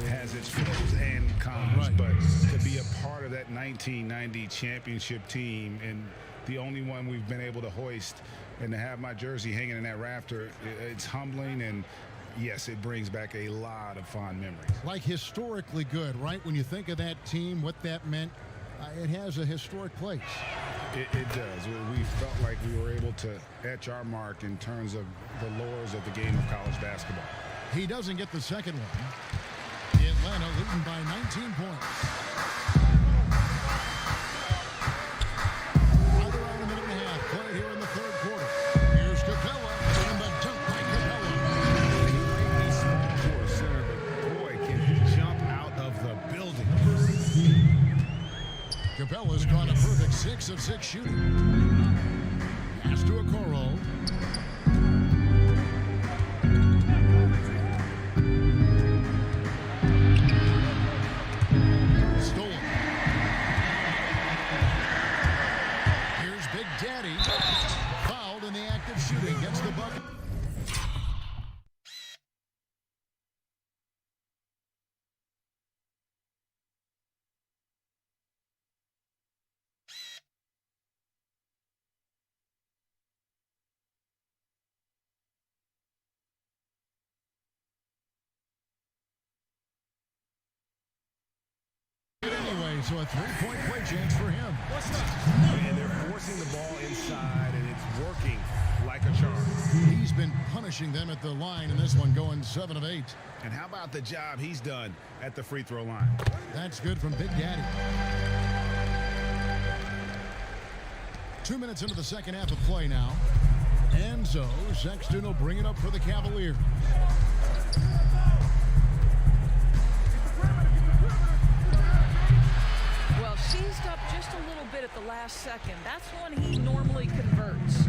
B: has its pros and cons.
E: Right.
B: But to be a part of that 1990 championship team and the only one we've been able to hoist and to have my jersey hanging in that rafter, it's humbling, and yes, it brings back a lot of fond memories.
E: Like historically good, right? When you think of that team, what that meant, it has a historic place.
B: It does. We felt like we were able to etch our mark in terms of the lures of the game of college basketball.
E: He doesn't get the second one. Atlanta leading by 19 points. Right around a minute and a half play here in the third quarter. Here's Capella, and the dunk by Capella.
B: He may be small for a center, but boy, can he jump out of the building.
E: Capella's caught a perfect 6 of 6 shooting. Pass to Okoro. Stolen. Here's Big Daddy. Fouled in the act of shooting. Gets the bucket. Anyway, so a three-point play chance for him.
I: And they're forcing the ball inside, and it's working like a charm.
E: He's been punishing them at the line in this one, going 7 of 8.
B: And how about the job he's done at the free throw line?
E: That's good from Big Daddy. 2 minutes into the second half of play now. And so Sexton will bring it up for the Cavaliers.
L: Well, seized up just a little bit at the last second. That's when he normally converts.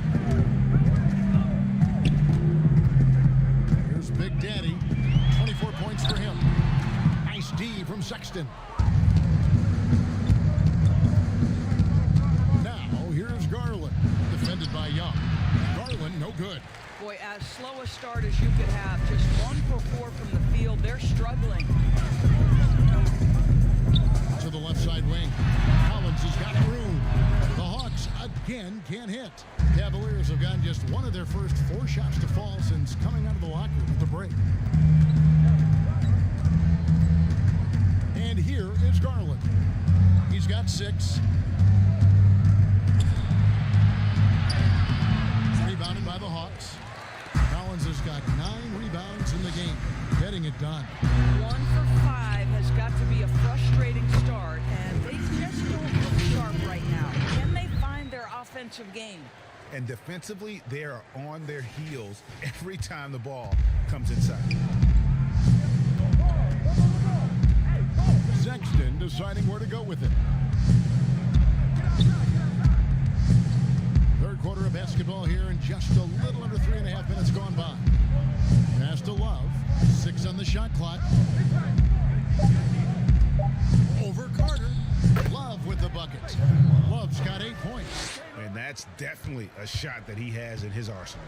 E: from Sexton. Now, here's Garland. Defended by Young. Garland, no good.
L: Boy, as slow a start as you could have. Just 1 for 4 from the field. They're struggling.
E: To the left side wing. Collins has got room. The Hawks again can't hit. Cavaliers have gotten just one of their first 4 shots to fall since coming out of the locker room at the break. And here is Garland. He's got 6. Rebounded by the Hawks. Collins has got 9 rebounds in the game, getting it done.
L: 1 for 5 has got to be a frustrating start, and they just don't look sharp right now. Can they find their offensive game?
B: And defensively, they are on their heels every time the ball comes inside.
E: Sexton deciding where to go with it. Third quarter of basketball here, and just a little under 3.5 minutes gone by. Pass to Love. 6 on the shot clock. Over Carter. Love with the bucket. Love's got 8 points.
B: And that's definitely a shot that he has in his arsenal.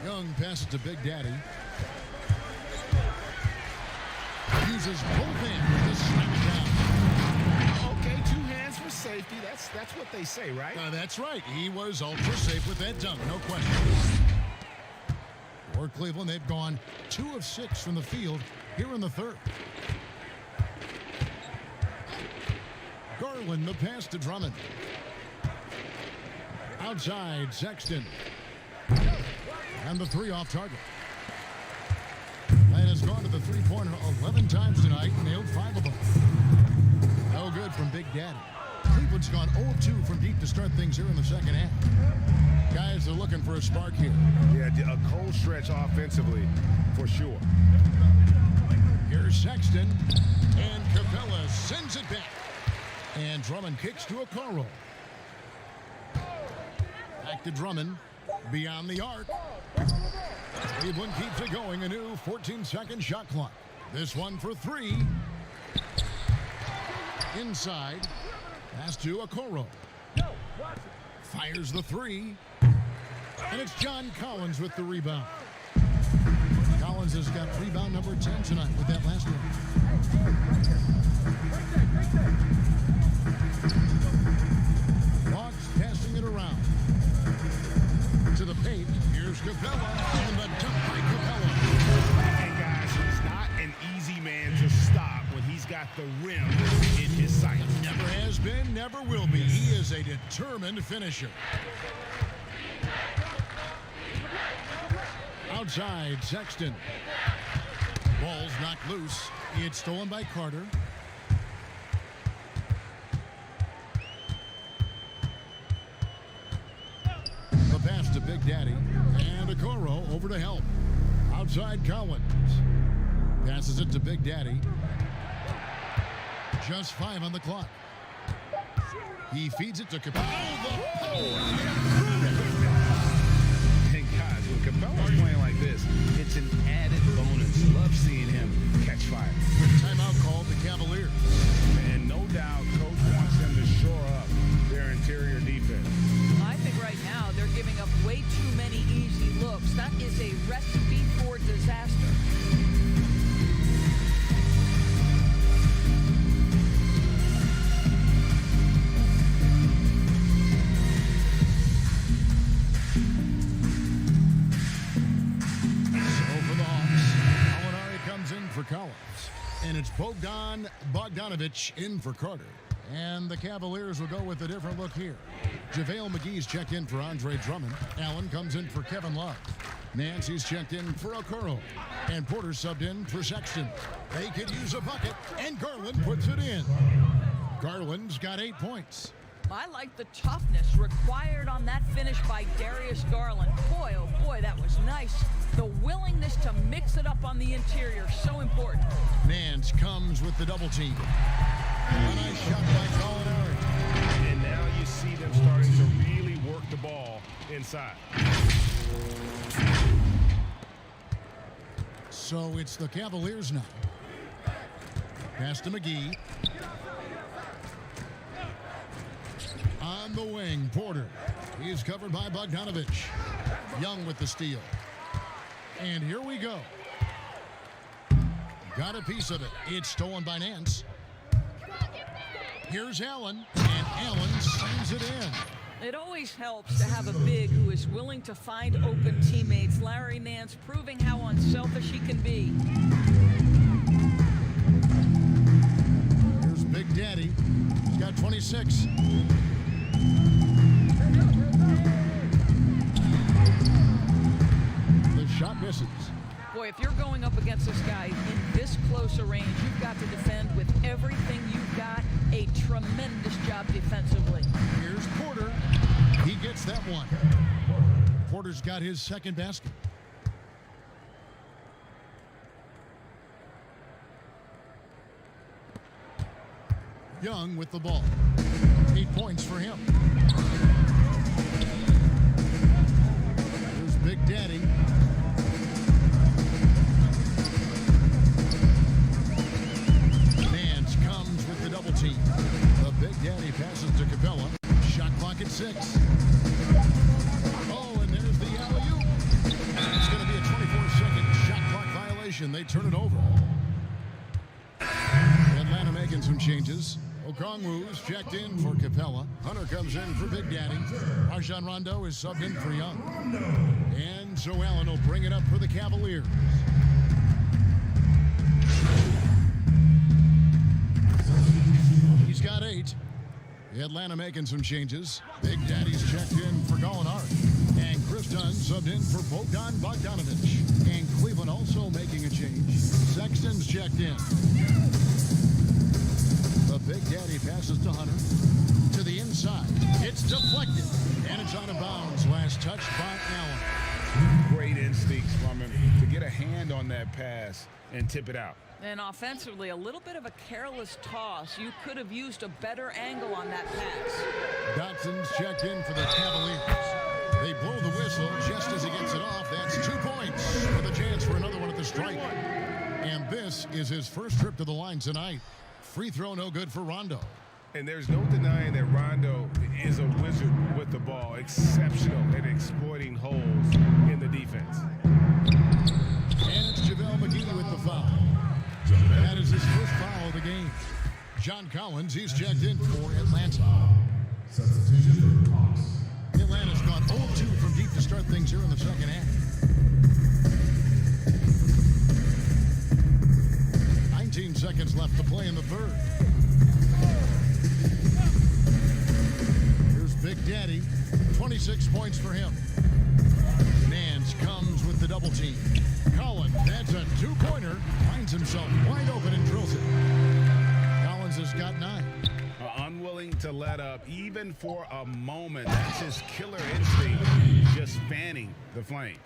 E: Young passes to Big Daddy. Uses both hands to slam it down.
B: Okay, 2 hands for safety. That's what they say, right?
E: That's right. He was ultra safe with that dunk, no question. For Cleveland, they've gone 2 of 6 from the field here in the third. Garland, the pass to Drummond. Outside, Sexton. And the 3 off target. And has gone to the three-pointer 11 times tonight, nailed 5 of them. No good from Big Daddy. Cleveland's gone 0-2 from deep to start things here in the second half. Guys are looking for a spark here.
B: Yeah, a cold stretch offensively, for sure.
E: Here's Sexton, and Capella sends it back. And Drummond kicks to a Okoro. Back to Drummond, beyond the arc. Cleveland keeps it going, a new 14-second shot clock. This one for 3. Inside, pass to Okoro. Fires the 3. And it's John Collins with the rebound. Collins has got rebound number 10 tonight with that last one. Hawks passing it around. To the paint, here's Capella, and the dunk by Capella.
B: And guys, he's not an easy man to stop when he's got the rim in his sight.
E: Never has been, never will be. He is a determined finisher. Outside, Sexton. Ball's knocked loose. It's stolen by Carter. The pass to Big Daddy. And Okoro over to help. Outside, Collins. Passes it to Big Daddy. Just 5 on the clock. He feeds it to Capella.
B: And guys, when Capella's playing like this, it's an added bonus. Love seeing him catch fire.
E: Timeout called the Cavaliers.
B: And no doubt, coach wants them to shore up their interior defense.
L: I think right now they're giving up way too many easy looks. That is a recipe for disaster.
E: For Collins. And it's Bogdanovich in for Carter. And the Cavaliers will go with a different look here. JaVale McGee's checked in for Andre Drummond. Allen comes in for Kevin Love. Nancy's checked in for Okoro. And Porter subbed in for Sexton. They could use a bucket, and Garland puts it in. Garland's got 8 points.
L: I like the toughness required on that finish by Darius Garland. Boy, oh boy, that was nice. The willingness to mix it up on the interior, so important.
E: Nance comes with the double team. A nice shot by Gallinari.
B: And now you see them starting to really work the ball inside.
E: So it's the Cavaliers now. Pass to McGee. On the wing, Porter. He's covered by Bogdanovich. Young with the steal. And here we go. Got a piece of it. It's stolen by Nance. Here's Allen, and Allen slams it in.
L: It always helps to have a big who is willing to find open teammates. Larry Nance proving how unselfish he can be.
E: Here's Big Daddy. He's got 26. The shot misses.
L: Boy, if you're going up against this guy in this close a range, you've got to defend with everything you've got. A tremendous job defensively.
E: Here's Porter. He gets that one. Porter's got his second basket. Young with the ball. 8 points for him. Here's Big Daddy. Nance comes with the double team. The Big Daddy passes to Capella. Shot clock at 6. Oh, and there's the alley-oop. It's going to be a 24-second shot clock violation. They turn it over. Atlanta making some changes. Okongwu's checked in for Capella. Hunter comes in for Big Daddy. Rajon Rondo is subbed in for Young. And so Allen will bring it up for the Cavaliers. He's got 8. Atlanta making some changes. Big Daddy's checked in for Gallinari. And Chris Dunn subbed in for Bogdanovich. And Cleveland also making a change. Sexton's checked in. The Big Daddy passes to Hunter. To the inside. It's deflected. And it's out of bounds. Last touch by Allen.
B: Great instincts from him to get a hand on that pass and tip it out.
L: And offensively, a little bit of a careless toss. You could have used a better angle on that pass.
E: Dotson's checked in for the Cavaliers. They blow the whistle just as he gets it off. That's 2 points with a chance for another one at the stripe. And this is his first trip to the line tonight. Free throw no good for Rondo.
B: And there's no denying that Rondo is a wizard with the ball. Exceptional at exploiting holes in the defense.
E: And it's JaVale McGee with the foul. That is his first foul of the game. John Collins, he's checked in for Atlanta.
H: Substitution for Hawks.
E: Atlanta's gone 0-2 from deep to start things here in the second half. 19 seconds left to play in the third. Here's Big Daddy. 26 points for him. Nance comes with the double team. Collins, that's a 2-pointer. Finds himself wide open and drills it. Collins has got 9.
B: Unwilling to let up even for a moment. That's his killer instinct, just fanning the flames.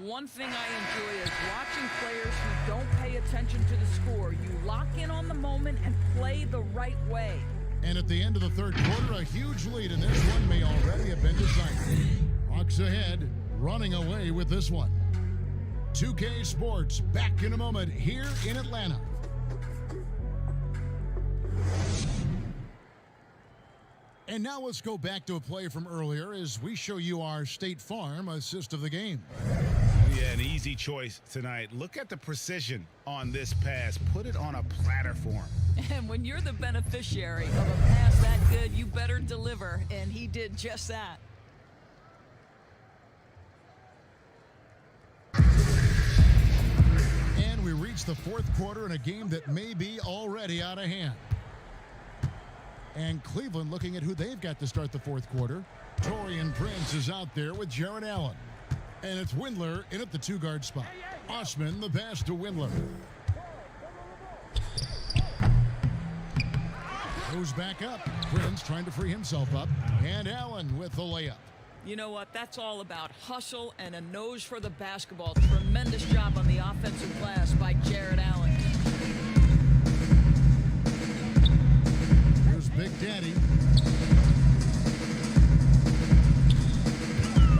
L: One thing I enjoy is watching players who don't pay attention to the score. You lock in on the moment and play the right way.
E: And at the end of the third quarter, a huge lead, and this one may already have been decided. Hawks ahead, running away with this one. 2K Sports back in a moment here in Atlanta. And now let's go back to a play from earlier as we show you our State Farm assist of the game.
B: Yeah, an easy choice tonight. Look at the precision on this pass. Put it on a platter for him.
L: And when you're the beneficiary of a pass that good, you better deliver. And he did just that.
E: And we reach the fourth quarter in a game that may be already out of hand. And Cleveland looking at who they've got to start the fourth quarter. Torian Prince is out there with Jared Allen. And it's Windler in at the 2-guard spot. Osman the pass to Windler. Goes back up. Prince trying to free himself up. And Allen with the layup.
L: You know what? That's all about hustle and a nose for the basketball. Tremendous job on the offensive glass by Jared Allen.
E: Here's Big Daddy.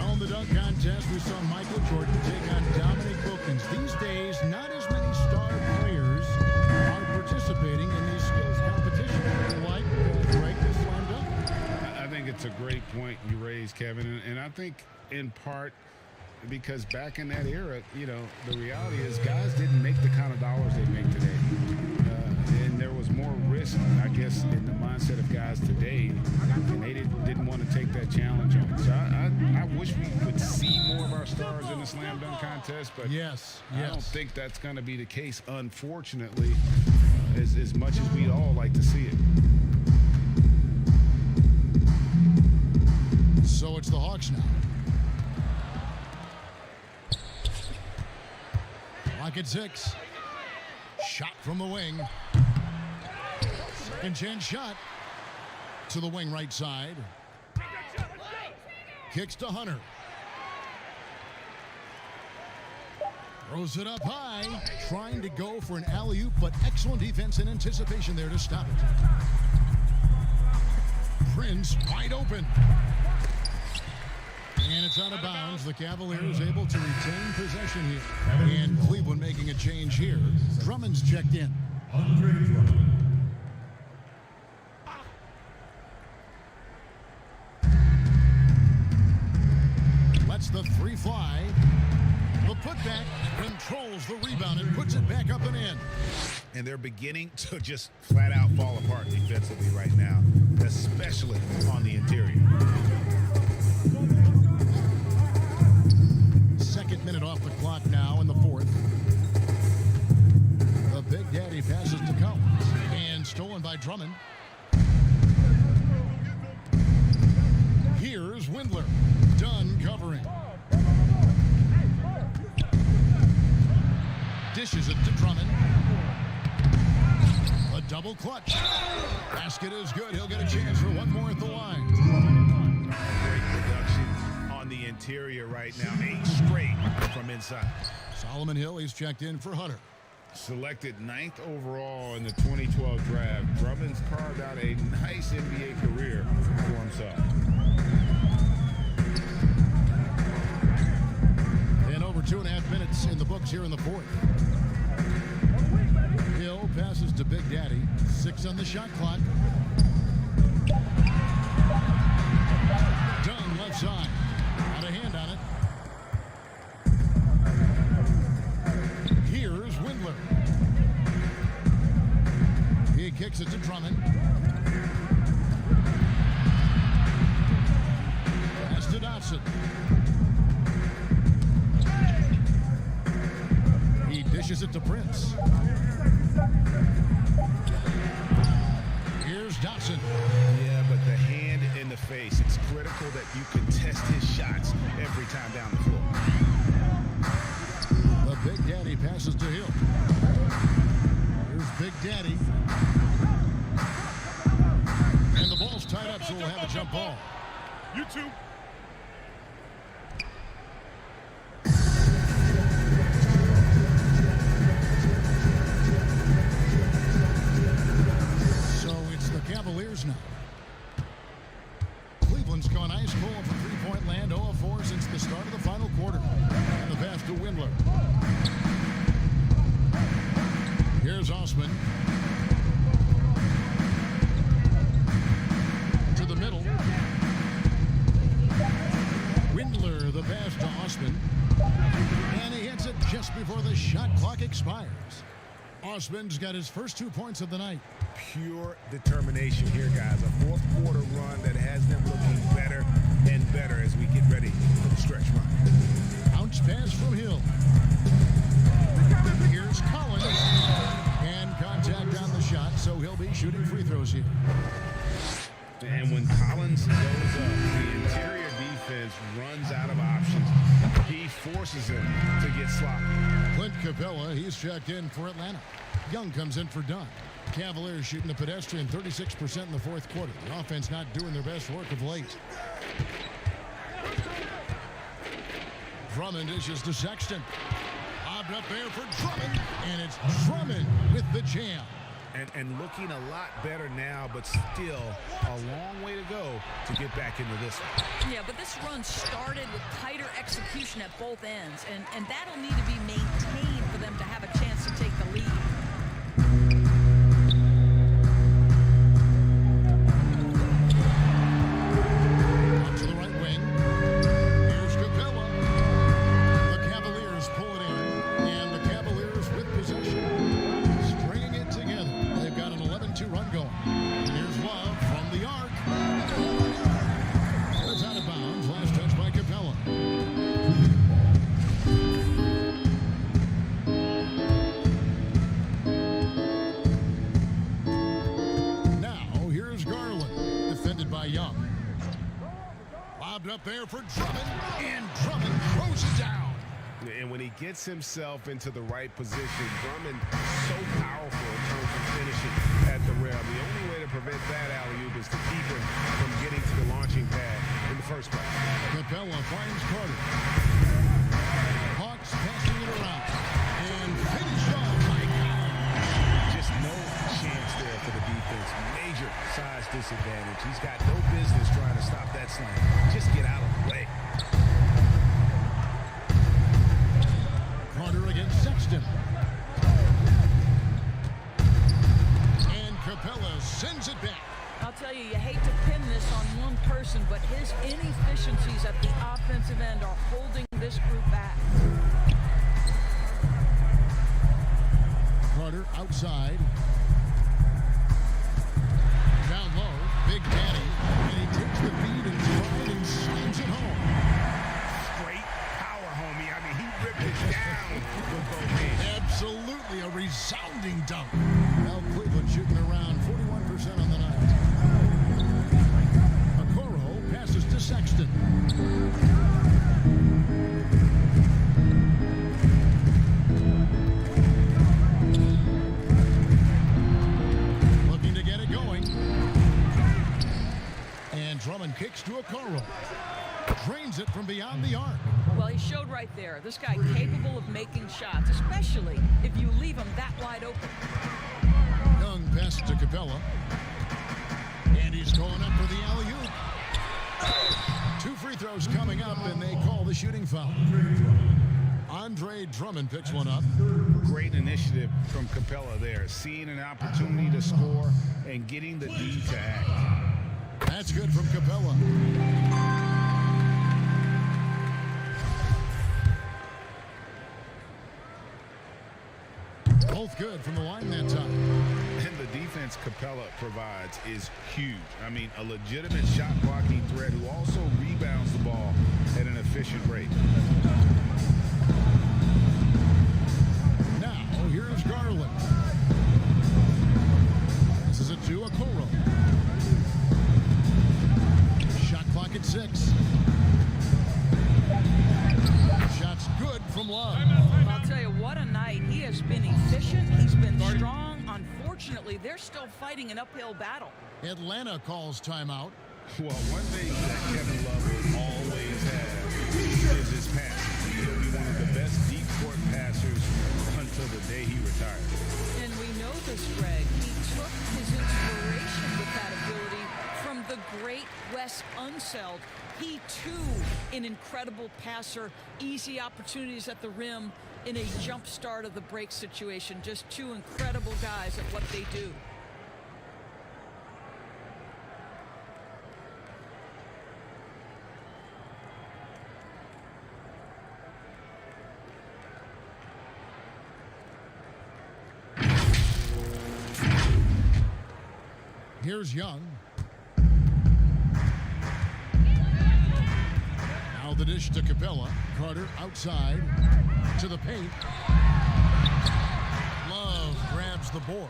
E: On the dunk contest, we saw Michael Jordan take on Dominic Wilkins. These days, not as
B: think it's a great point you raised, Kevin. And I think in part because back in that era, you know, the reality is guys didn't make the kind of dollars they make today. And there was more risk, I guess, in the mindset of guys today. And they didn't want to take that challenge on. So I wish we could see more of our stars in the slam dunk contest. But I don't think that's going to be the case, unfortunately, as much as we'd all like to see it.
E: So it's the Hawks now. Clock at 6. Shot from the wing. Second chance shot to the wing right side. Kicks to Hunter. Throws it up high. Trying to go for an alley-oop, but excellent defense and anticipation there to stop it. Prince wide open. And it's out of bounds. The Cavaliers able to retain possession here. And Cleveland making a change here. Drummond's checked in.
H: Andre Drummond.
E: Lets the three fly. The putback controls the rebound and puts it back up and in.
B: And they're beginning to just flat out fall apart defensively right now, especially on the interior.
E: Second minute off the clock now in the fourth. The Big Daddy passes to Collins and stolen by Drummond. Here's Windler. Dunn covering. Dishes it to Drummond. A double clutch. Basket is good. He'll get a chance for one more at the line.
B: Great production on the interior right now. 8 straight from inside.
E: Solomon Hill, he's checked in for Hunter.
B: Selected 9th overall in the 2012 draft, Drummond's carved out a nice NBA career for himself.
E: And over 2.5 minutes in the books here in the fourth. Hill passes to Big Daddy. 6 on the shot clock. Dunn left side. Got a hand on it. Here's Windler. He kicks it to Drummond. Pass to Dotson. He dishes it to Prince. Here's Dotson.
B: Yeah, but the hand in the face, it's critical that you contest his shots every time down the floor.
E: The Big Daddy passes to Hill. Here's Big Daddy. And the ball's tied up, so we'll have a jump ball.
B: You two.
E: So it's the Cavaliers now. Cleveland's gone ice cold from three-point land, 0 of 4 since the start of the final quarter. And the pass to Windler. Here's Osman. To the middle. Windler, the pass to Osman. And he hits it just before the shot clock expires. Osman's got his first 2 points of the night.
B: Pure determination here, guys. A fourth quarter run that has them looking better and better as we get ready for the stretch run.
E: Bounce pass from Hill. Here's Collins. And contact on the shot, so he'll be shooting free throws here.
B: And when Collins goes up, the interior defense runs out of options. He forces him to get sloppy.
E: Clint Capella, he's checked in for Atlanta. Young comes in for Dunn. Cavaliers shooting a pedestrian 36% in the fourth quarter. The offense not doing their best work of late. Drummond dishes to Sexton. Bobbed up there for Drummond, and it's Drummond with the jam.
B: And looking a lot better now, but still a long way to go to get back into this one.
L: Yeah, but this run started with tighter execution at both ends, and that'll need to be maintained for them to have a chance to take the lead.
E: Lobbed up there for Drummond, and Drummond throws it down.
B: And when he gets himself into the right position, Drummond so powerful in terms of finishing at the rim. The only way to prevent that alley-oop is to keep him from getting to the launching pad in the first place.
E: Capella finds Carter. Hawks passing it around. And finished off by Collins.
B: Just no chance there for the defense. Major size disadvantage. He's got no business trying to stop that slam. Just get out of the way.
E: Carter against Sexton. And Capella sends it back.
L: I'll tell you, you hate to pin this on one person, but his inefficiencies at the offensive end are holding this group back.
E: Carter outside. Down low, Big Daddy, and he takes the feed and stride and slams it home.
B: Great power, homie. I mean, he ripped it down with both hands.
E: Absolutely a resounding dunk. Now Cleveland shooting around 41% on the night. Okoro passes to Sexton. Looking to get it going. And Drummond kicks to Okoro. Drains it from beyond the arc.
L: Well, he showed right there. This guy capable of making shots, especially if you leave him that wide open.
E: Young passes to Capella. And he's going up for the alley-oop. 2 free throws coming up, and they call the shooting foul. Andre Drummond picks one up.
B: Great initiative from Capella there. Seeing an opportunity to score and getting the D to act.
E: That's good from Capella. Both good from the line that time.
B: And the defense Capella provides is huge. I mean, a legitimate shot blocking threat who also rebounds the ball at an efficient rate.
E: Now, here's Garland. This is a 2, Okoro. Shot clock at 6. Shot's good from Love.
L: I'll tell you, what a night. He has been efficient. He's been strong. Unfortunately, they're still fighting an uphill battle.
E: Atlanta calls timeout.
B: Well, one thing that Kevin Love will always have is his passing. He'll be one of the best deep court passers until the day he retires.
L: And we know this, Greg. He took his inspiration with that ability from the great Wes Unseld. He, too, an incredible passer, easy opportunities at the rim in a jump start of the break situation. Just two incredible guys at what they do.
E: Here's Young. Now the dish to Capella. Carter outside to the paint. Love grabs the board.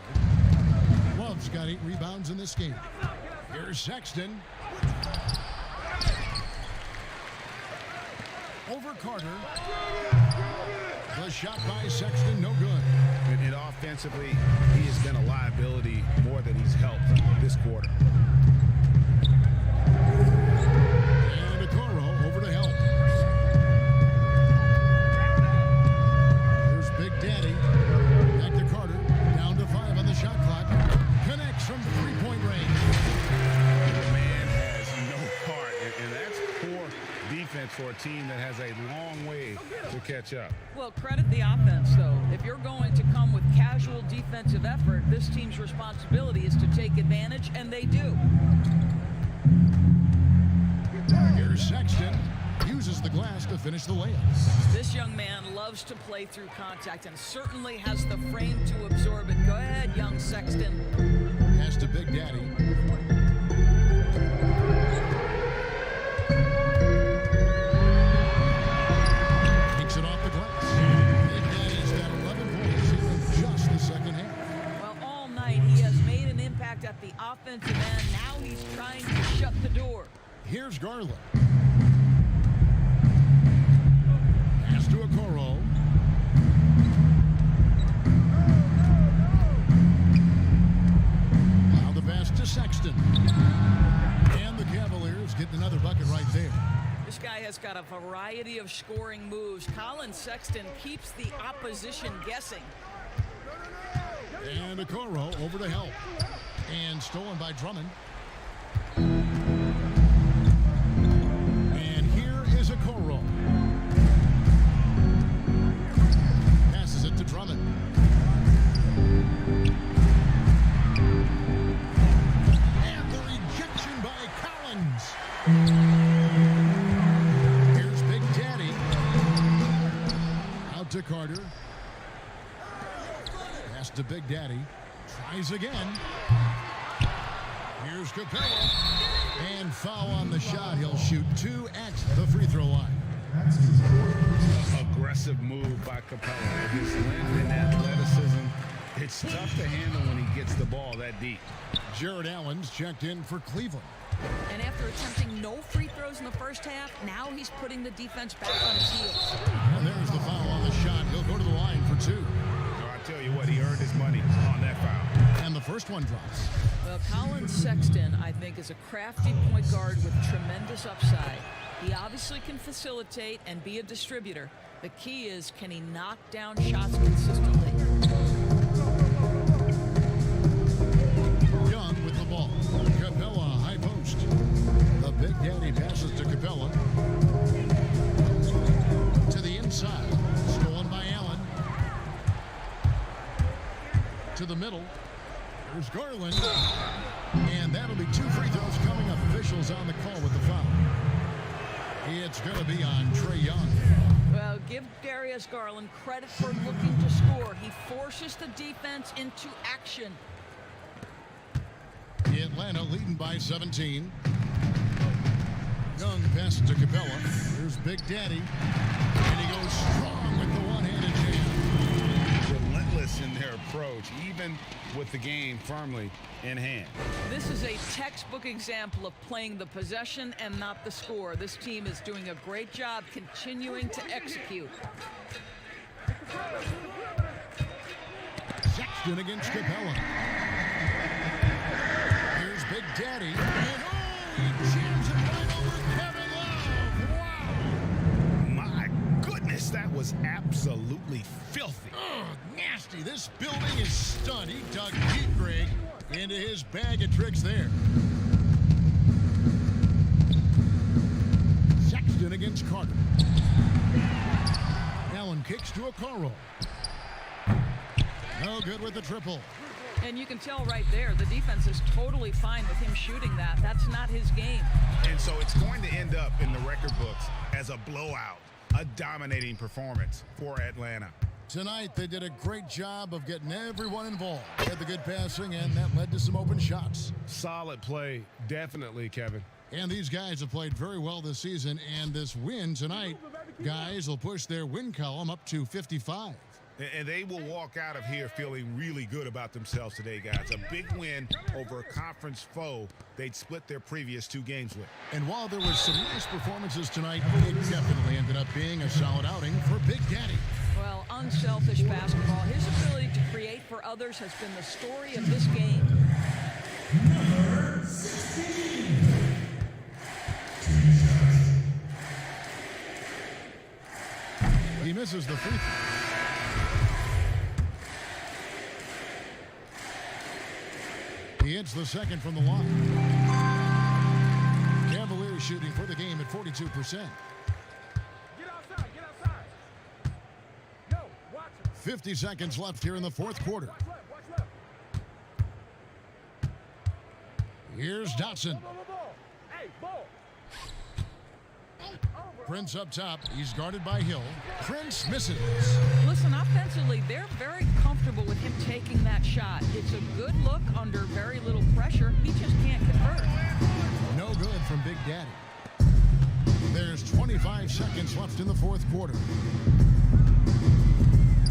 E: Love's got 8 rebounds in this game. Here's Sexton. Over Carter. The shot by Sexton, no good.
B: And offensively, he has been a liability more than he's helped this quarter.
E: And Okoro over to help. Here's Big Daddy. Back to Carter. Down to 5 on the shot clock. Connects from 3-point range.
B: The man has no heart, and that's poor defense for a team that has a long way to catch up.
L: Well, credit the offense, though. If you're going to come with casual defensive effort, this team's responsibility is to take advantage, and they do.
E: Here's Sexton. Uses the glass to finish the layups.
L: This young man loves to play through contact and certainly has the frame to absorb it. Go ahead, young Sexton.
E: Pass to Big Daddy. Takes it off the glass. Big Daddy's got 11 points in just the second half.
L: Well, all night he has made an impact at the offensive end. Now he's trying to shut the door.
E: Here's Garland. getting another bucket right there.
L: This guy has got a variety of scoring moves. Colin Sexton keeps the opposition guessing.
E: And Okoro over to help. And stolen by Drummond. And here is Okoro. Passes it to Drummond. And the rejection by Collins. Here's Big Daddy. Out to Carter. Pass to Big Daddy. Tries again. Here's Capella. And foul on the shot. He'll shoot 2 at the free throw line.
B: Aggressive move by Capella. His length and athleticism. It's tough to handle when he gets the ball that deep.
E: Jared Allen's checked in for Cleveland.
L: And after attempting no free throws in the first half, now he's putting the defense back on his heels.
E: And there's the foul on the shot. He'll go to the line for 2.
B: I tell you what, he earned his money on that foul.
E: And the first one drops.
L: Well, Colin Sexton, I think, is a crafty point guard with tremendous upside. He obviously can facilitate and be a distributor. The key is, can he knock down shots consistently?
E: Young with the ball. Capella, high post. The Big Daddy passes to Capella. To the inside. Stolen by Allen. To the middle. There's Garland. And that'll be 2 free throws coming up. Officials on the call with the foul. It's going to be on Trae Young.
L: Well, give Darius Garland credit for looking to score. He forces the defense into action.
E: Atlanta leading by 17. Young passes to Capella. Here's Big Daddy. And he goes strong with the one-handed jam.
B: Relentless in their approach, even with the game firmly in hand.
L: This is a textbook example of playing the possession and not the score. This team is doing a great job continuing to execute.
E: Sexton against Capella. Here's Big Daddy. And he jams it right over Kevin Love. Wow.
B: My goodness, that was absolutely filthy.
E: Oh, nasty. This building is stunned. He dug deep, Greg, into his bag of tricks there. Sexton against Carter. Allen kicks to Okoro. No good with the triple.
L: And you can tell right there, the defense is totally fine with him shooting that. That's not his game.
B: And so it's going to end up in the record books as a blowout, a dominating performance for Atlanta.
E: Tonight, they did a great job of getting everyone involved. They had the good passing, and that led to some open shots.
B: Solid play, definitely, Kevin.
E: And these guys have played very well this season, and this win tonight, guys will push their win column up to 55.
B: And they will walk out of here feeling really good about themselves today, guys. A big win over a conference foe they'd split their previous 2 games with.
E: And while there was some nice performances tonight, it definitely ended up being a solid outing for Big Daddy.
L: Well, unselfish basketball. His ability to create for others has been the story of this game.
H: Number 16.
E: He misses the free throw. He hits the second from the line. Cavaliers shooting for the game at 42%.
G: Get outside, get outside. Yo, watch it.
E: 50 seconds left here in the fourth quarter.
G: Watch left.
E: Here's Dotson.
G: Ball. Hey, ball.
E: Prince up top. He's guarded by Hill. Prince misses.
L: Listen, offensively, they're very comfortable with him taking that shot. It's a good look under very little pressure. He just can't convert.
E: No good from Big Daddy. There's 25 seconds left in the fourth quarter.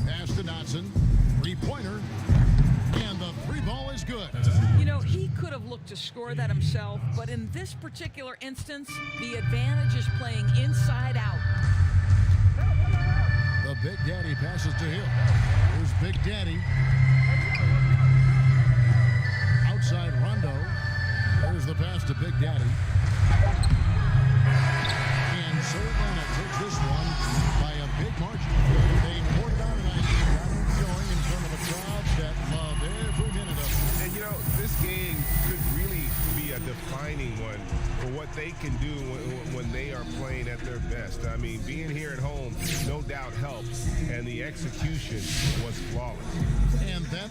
E: Pass to Dotson. Three-pointer. And the three ball is good.
L: You know, he could have looked to score that himself, but in this particular instance, the advantage is playing inside out.
E: The Big Daddy passes to Hill. Here's Big Daddy. Outside Rondo. There's the pass to Big Daddy. And so Atlanta takes this one by a big margin. They poured it on tonight, got it going in front of a crowd that loved every minute of it.
I: And, you know, this game could really be a defining one for what they can do when they are playing at their best. I mean, being here at home no doubt helps, and the execution was flawless.
E: And that